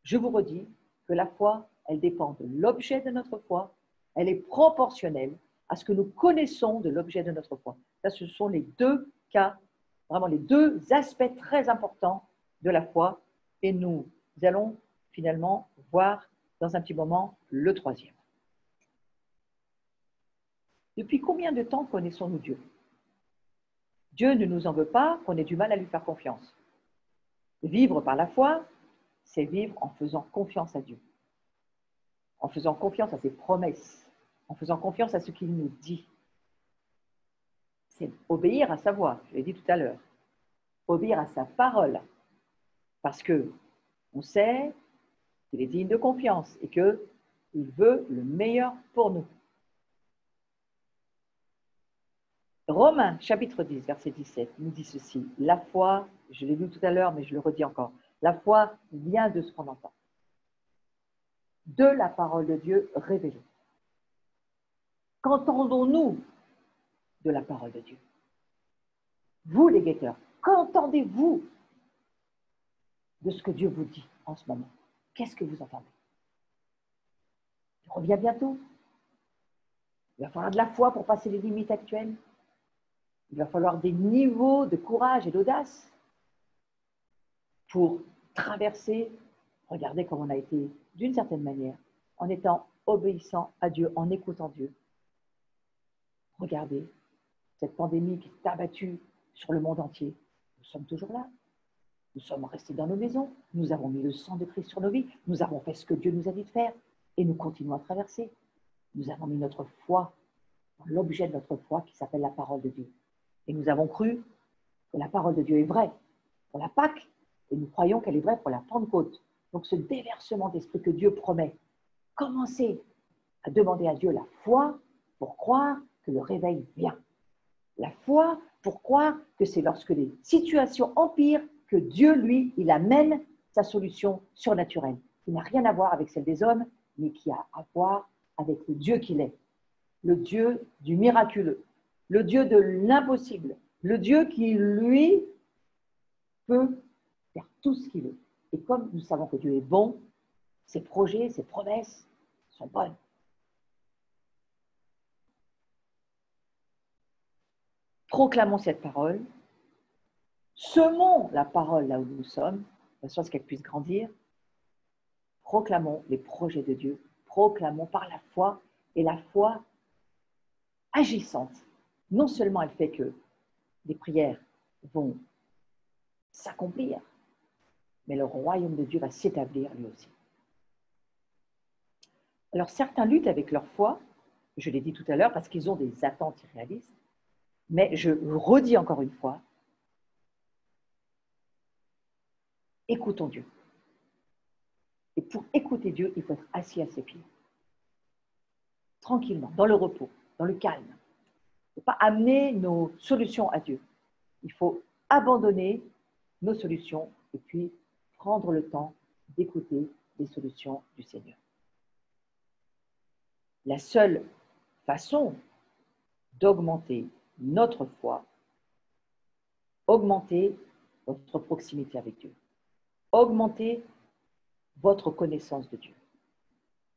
je vous redis que la foi, elle dépend de l'objet de notre foi, elle est proportionnelle à ce que nous connaissons de l'objet de notre foi. Ça, ce sont les deux cas, vraiment les deux aspects très importants de la foi, et nous allons finalement voir dans un petit moment le troisième. Depuis combien de temps connaissons-nous Dieu? Dieu ne nous en veut pas qu'on ait du mal à lui faire confiance. Vivre par la foi, c'est vivre en faisant confiance à Dieu, en faisant confiance à ses promesses, en faisant confiance à ce qu'il nous dit. C'est obéir à sa voix, je l'ai dit tout à l'heure, obéir à sa parole, parce que on sait qu'il est digne de confiance et qu'il veut le meilleur pour nous. Romains, chapitre 10, verset 17, nous dit ceci. La foi, je l'ai lu tout à l'heure, mais je le redis encore, la foi vient de ce qu'on entend, de la parole de Dieu révélée. Qu'entendons-nous de la parole de Dieu? Vous, les guetteurs, qu'entendez-vous de ce que Dieu vous dit en ce moment? Qu'est-ce que vous entendez? Il revient bientôt. Il va falloir de la foi pour passer les limites actuelles. Il va falloir des niveaux de courage et d'audace pour traverser. Regardez comme on a été, d'une certaine manière, en étant obéissant à Dieu, en écoutant Dieu. Regardez cette pandémie qui s'est abattue sur le monde entier. Nous sommes toujours là. Nous sommes restés dans nos maisons. Nous avons mis le sang de Christ sur nos vies. Nous avons fait ce que Dieu nous a dit de faire. Et nous continuons à traverser. Nous avons mis notre foi dans l'objet de notre foi qui s'appelle la parole de Dieu. Et nous avons cru que la parole de Dieu est vraie pour la Pâque, et nous croyons qu'elle est vraie pour la Pentecôte. Donc ce déversement d'esprit que Dieu promet, commencez à demander à Dieu la foi pour croire que le réveil vient. La foi pour croire que c'est lorsque les situations empirent que Dieu, lui, il amène sa solution surnaturelle, qui n'a rien à voir avec celle des hommes, mais qui a à voir avec le Dieu qu'il est, le Dieu du miraculeux, le Dieu de l'impossible, le Dieu qui, lui, peut faire tout ce qu'il veut. Et comme nous savons que Dieu est bon, ses projets, ses promesses sont bonnes. Proclamons cette parole, semons la parole là où nous sommes, de sorte qu'elle puisse grandir. Proclamons les projets de Dieu, proclamons par la foi, et la foi agissante. Non seulement elle fait que les prières vont s'accomplir, mais le royaume de Dieu va s'établir lui aussi. Alors certains luttent avec leur foi, je l'ai dit tout à l'heure, parce qu'ils ont des attentes irréalistes, mais je redis encore une fois, écoutons Dieu. Et pour écouter Dieu, il faut être assis à ses pieds, tranquillement, dans le repos, dans le calme. Il ne faut pas amener nos solutions à Dieu. Il faut abandonner nos solutions et puis prendre le temps d'écouter les solutions du Seigneur. La seule façon d'augmenter notre foi, augmenter votre proximité avec Dieu, augmenter votre connaissance de Dieu.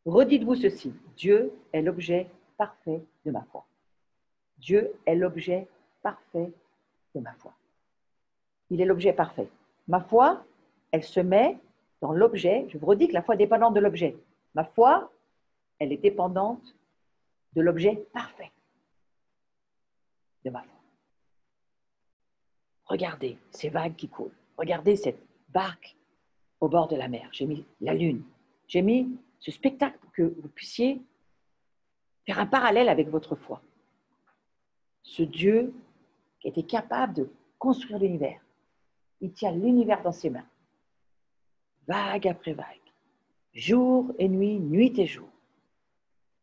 Redites-vous ceci, Dieu est l'objet parfait de ma foi. Dieu est l'objet parfait de ma foi. Il est l'objet parfait. Ma foi, elle se met dans l'objet. Je vous redis que la foi est dépendante de l'objet. Ma foi, elle est dépendante de l'objet parfait de ma foi. Regardez ces vagues qui coulent. Regardez cette barque au bord de la mer. J'ai mis la lune. J'ai mis ce spectacle pour que vous puissiez faire un parallèle avec votre foi. Ce Dieu qui était capable de construire l'univers. Il tient l'univers dans ses mains. Vague après vague. Jour et nuit, nuit et jour.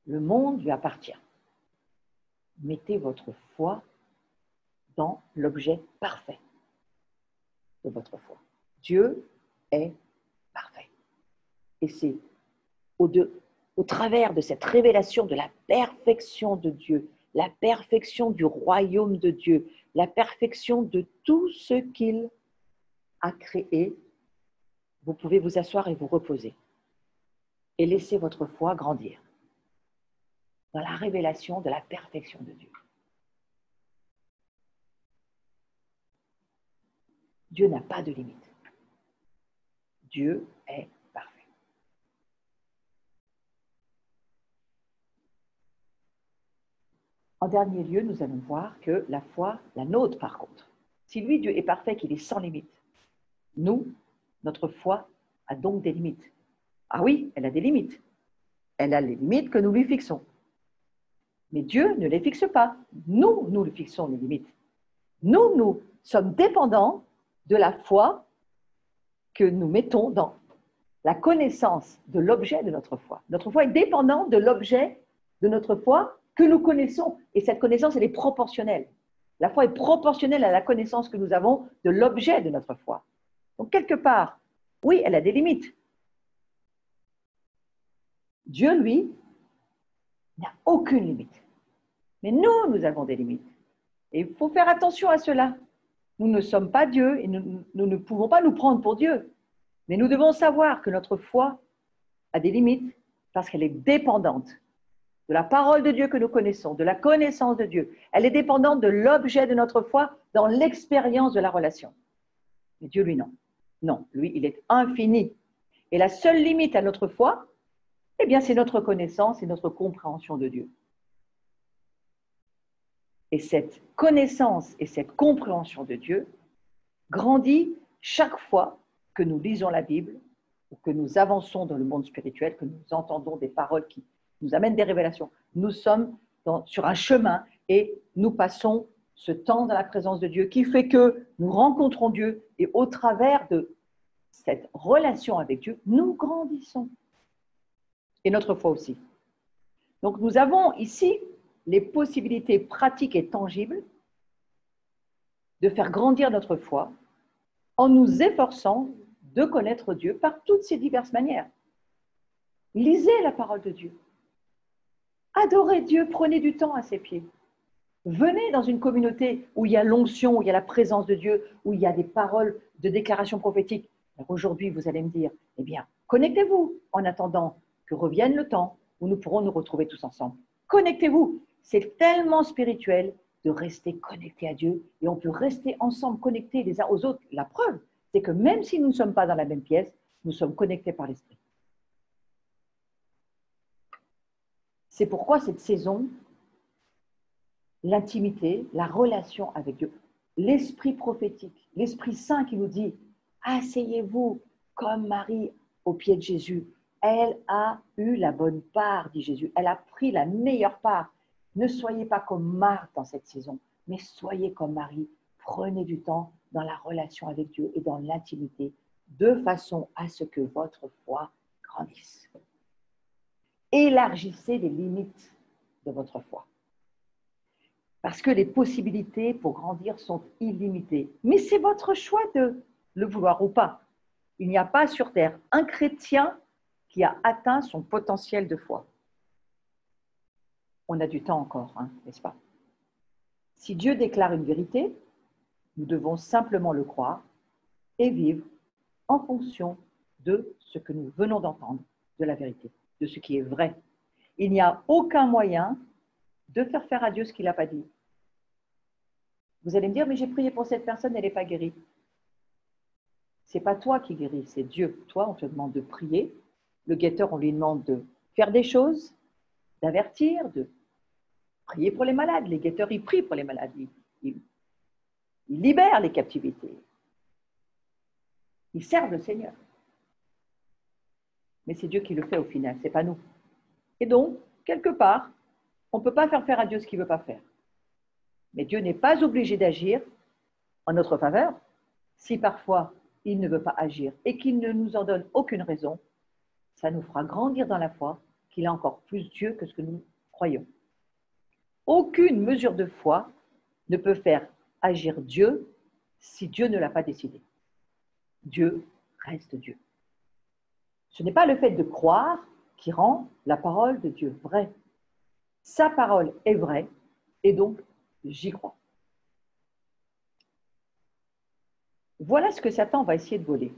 Le monde lui appartient. Mettez votre foi dans l'objet parfait de votre foi. Dieu est parfait. Et c'est au travers de cette révélation de la perfection de Dieu, la perfection du royaume de Dieu, la perfection de tout ce qu'il a créé, vous pouvez vous asseoir et vous reposer et laisser votre foi grandir dans la révélation de la perfection de Dieu. Dieu n'a pas de limite. Dieu est parfait. En dernier lieu, nous allons voir que la foi, la nôtre par contre, si lui, Dieu est parfait, qu'il est sans limite, nous, notre foi a donc des limites. Ah oui, elle a des limites. Elle a les limites que nous lui fixons. Mais Dieu ne les fixe pas. Nous lui fixons les limites. Nous sommes dépendants de la foi que nous mettons dans la connaissance de l'objet de notre foi. Notre foi est dépendante de l'objet de notre foi que nous connaissons. Et cette connaissance, elle est proportionnelle. La foi est proportionnelle à la connaissance que nous avons de l'objet de notre foi. Donc, quelque part, oui, elle a des limites. Dieu, lui, n'a aucune limite. Mais nous avons des limites. Et il faut faire attention à cela. Nous ne sommes pas Dieu et nous ne pouvons pas nous prendre pour Dieu. Mais nous devons savoir que notre foi a des limites parce qu'elle est dépendante de la parole de Dieu que nous connaissons, de la connaissance de Dieu. Elle est dépendante de l'objet de notre foi dans l'expérience de la relation. Mais Dieu, lui, non. Non, lui, il est infini. Et la seule limite à notre foi, eh bien, c'est notre connaissance et notre compréhension de Dieu. Et cette connaissance et cette compréhension de Dieu grandit chaque fois que nous lisons la Bible ou que nous avançons dans le monde spirituel, que nous entendons des paroles qui nous amènent des révélations. Nous sommes sur un chemin et nous passons ce temps dans la présence de Dieu qui fait que nous rencontrons Dieu et au travers de cette relation avec Dieu, nous grandissons. Et notre foi aussi. Donc nous avons ici les possibilités pratiques et tangibles de faire grandir notre foi en nous efforçant de connaître Dieu par toutes ces diverses manières. Lisez la parole de Dieu. Adorez Dieu, prenez du temps à ses pieds. Venez dans une communauté où il y a l'onction, où il y a la présence de Dieu, où il y a des paroles de déclaration prophétique. Alors aujourd'hui, vous allez me dire, eh bien, connectez-vous en attendant que revienne le temps où nous pourrons nous retrouver tous ensemble. Connectez-vous. C'est tellement spirituel de rester connecté à Dieu et on peut rester ensemble connectés les uns aux autres. La preuve, c'est que même si nous ne sommes pas dans la même pièce, nous sommes connectés par l'Esprit. C'est pourquoi cette saison, l'intimité, la relation avec Dieu, l'Esprit prophétique, l'Esprit Saint qui nous dit « Asseyez-vous comme Marie au pied de Jésus ». Elle a eu la bonne part, dit Jésus. Elle a pris la meilleure part. Ne soyez pas comme Marthe dans cette saison, mais soyez comme Marie. Prenez du temps dans la relation avec Dieu et dans l'intimité, de façon à ce que votre foi grandisse. Élargissez les limites de votre foi. Parce que les possibilités pour grandir sont illimitées. Mais c'est votre choix de le vouloir ou pas. Il n'y a pas sur terre un chrétien qui a atteint son potentiel de foi. On a du temps encore, n'est-ce pas? Si Dieu déclare une vérité, nous devons simplement le croire et vivre en fonction de ce que nous venons d'entendre, de la vérité, de ce qui est vrai. Il n'y a aucun moyen de faire à Dieu ce qu'il n'a pas dit. Vous allez me dire, mais j'ai prié pour cette personne, elle n'est pas guérie. Ce n'est pas toi qui guéris, c'est Dieu. Toi, on te demande de prier. Le guetteur, on lui demande de faire des choses, d'avertir, de prier pour les malades. Les guetteurs, ils prient pour les malades. Ils libèrent les captivités. Ils servent le Seigneur. Mais c'est Dieu qui le fait au final, ce n'est pas nous. Et donc, quelque part, on ne peut pas faire à Dieu ce qu'il ne veut pas faire. Mais Dieu n'est pas obligé d'agir en notre faveur si parfois il ne veut pas agir et qu'il ne nous en donne aucune raison. Ça nous fera grandir dans la foi qu'il a encore plus Dieu que ce que nous croyons. Aucune mesure de foi ne peut faire agir Dieu si Dieu ne l'a pas décidé. Dieu reste Dieu. Ce n'est pas le fait de croire qui rend la parole de Dieu vraie. Sa parole est vraie et donc j'y crois. Voilà ce que Satan va essayer de voler.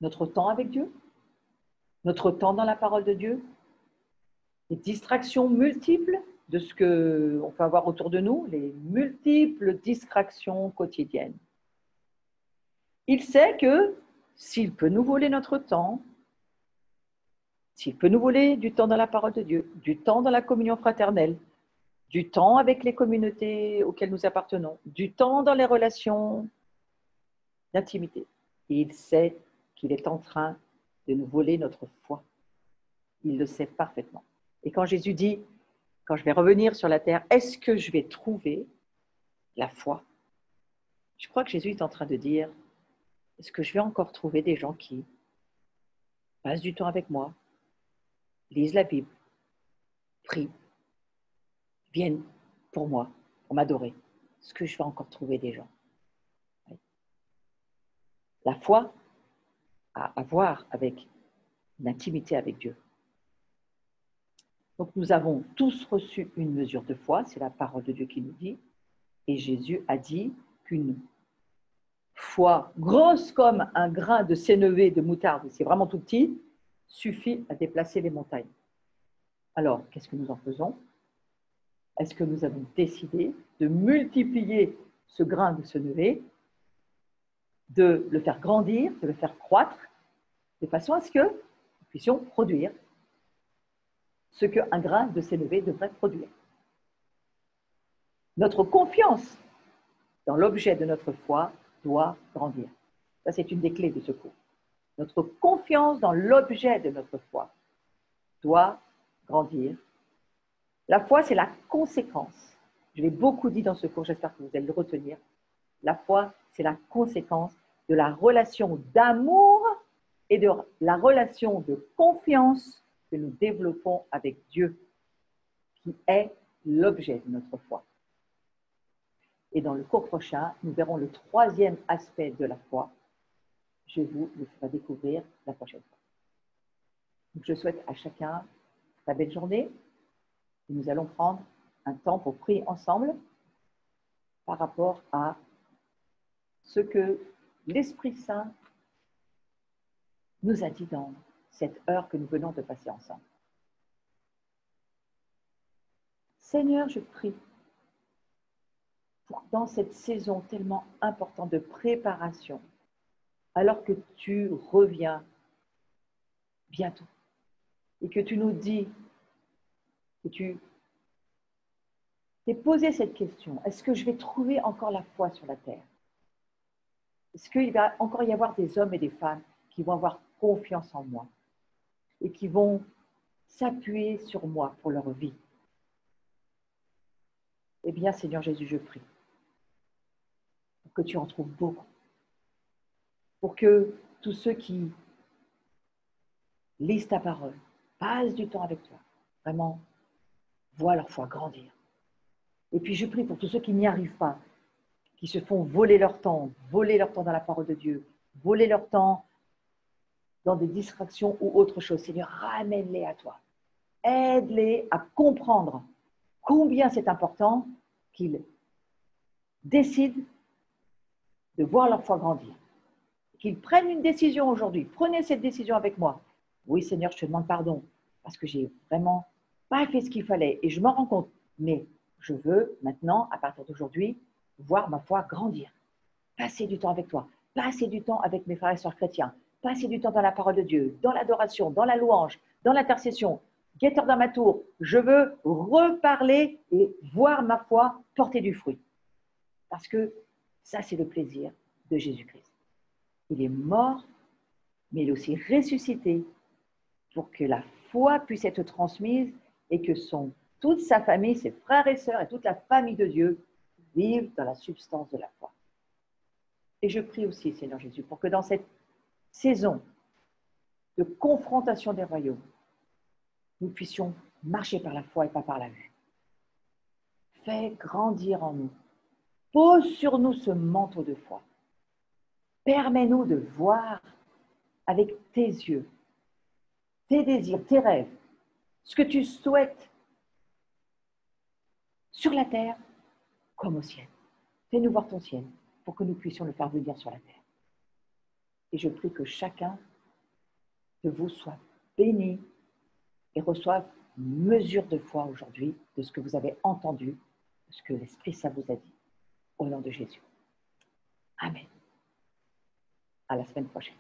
Notre temps avec Dieu, notre temps dans la parole de Dieu, les distractions multiples de ce qu'on peut avoir autour de nous, les multiples distractions quotidiennes. Il sait que s'il peut nous voler notre temps, s'il peut nous voler du temps dans la parole de Dieu, du temps dans la communion fraternelle, du temps avec les communautés auxquelles nous appartenons, du temps dans les relations d'intimité, et il sait qu'il est en train de nous voler notre foi. Il le sait parfaitement. Et quand Jésus dit, quand je vais revenir sur la terre, est-ce que je vais trouver la foi? Je crois que Jésus est en train de dire, est-ce que je vais encore trouver des gens qui passent du temps avec moi, lisent la Bible, prient, viennent pour moi, pour m'adorer? Est-ce que je vais encore trouver des gens? La foi a à voir avec l'intimité avec Dieu. Donc nous avons tous reçu une mesure de foi, c'est la parole de Dieu qui nous dit, et Jésus a dit qu'une foi grosse comme un grain de sénévé de moutarde, c'est vraiment tout petit, suffit à déplacer les montagnes. Alors, qu'est-ce que nous en faisons? Est-ce que nous avons décidé de multiplier ce grain de sénévé, de le faire grandir, de le faire croître, de façon à ce que nous puissions produire ce qu'un grain de sénévé devrait produire? Notre confiance dans l'objet de notre foi doit grandir. Ça, c'est une des clés de ce cours. Notre confiance dans l'objet de notre foi doit grandir. La foi, c'est la conséquence. Je l'ai beaucoup dit dans ce cours, j'espère que vous allez le retenir. La foi, c'est la conséquence de la relation d'amour et de la relation de confiance que nous développons avec Dieu, qui est l'objet de notre foi. Et dans le cours prochain, nous verrons le troisième aspect de la foi. Je vous le ferai découvrir la prochaine fois. Donc, je souhaite à chacun une très belle journée. Et nous allons prendre un temps pour prier ensemble par rapport à ce que l'Esprit Saint nous a dit dans cette heure que nous venons de passer ensemble. Seigneur, je prie pour dans cette saison tellement importante de préparation, alors que tu reviens bientôt et que tu nous dis que tu t'es posé cette question, est-ce que je vais trouver encore la foi sur la terre? Est-ce qu'il va encore y avoir des hommes et des femmes qui vont avoir confiance en moi et qui vont s'appuyer sur moi pour leur vie? Eh bien, Seigneur Jésus, je prie pour que tu en trouves beaucoup, pour que tous ceux qui lisent ta parole, passent du temps avec toi, vraiment voient leur foi grandir. Et puis je prie pour tous ceux qui n'y arrivent pas, qui se font voler leur temps dans la parole de Dieu, voler leur temps dans des distractions ou autre chose. Seigneur, ramène-les à toi. Aide-les à comprendre combien c'est important qu'ils décident de voir leur foi grandir. Qu'ils prennent une décision aujourd'hui. Prenez cette décision avec moi. Oui, Seigneur, je te demande pardon parce que j'ai vraiment pas fait ce qu'il fallait et je m'en rends compte. Mais je veux maintenant, à partir d'aujourd'hui, voir ma foi grandir. Passer du temps avec toi, passer du temps avec mes frères et sœurs chrétiens, passer du temps dans la parole de Dieu, dans l'adoration, dans la louange, dans l'intercession. Guetteur dans ma tour, je veux reparler et voir ma foi porter du fruit. Parce que ça, c'est le plaisir de Jésus-Christ. Il est mort, mais il est aussi ressuscité pour que la foi puisse être transmise et que toute sa famille, ses frères et sœurs et toute la famille de Dieu vivent dans la substance de la foi. Et je prie aussi, Seigneur Jésus, pour que dans cette saison de confrontation des royaumes, nous puissions marcher par la foi et pas par la vue. Fais grandir en nous Pose sur nous ce manteau de foi. Permets-nous de voir avec tes yeux, tes désirs, tes rêves, ce que tu souhaites sur la terre comme au ciel. Fais-nous voir ton ciel pour que nous puissions le faire venir sur la terre. Et je prie que chacun de vous soit béni et reçoive une mesure de foi aujourd'hui de ce que vous avez entendu, de ce que l'Esprit Saint vous a dit. Au nom de Jésus. Amen. À la semaine prochaine.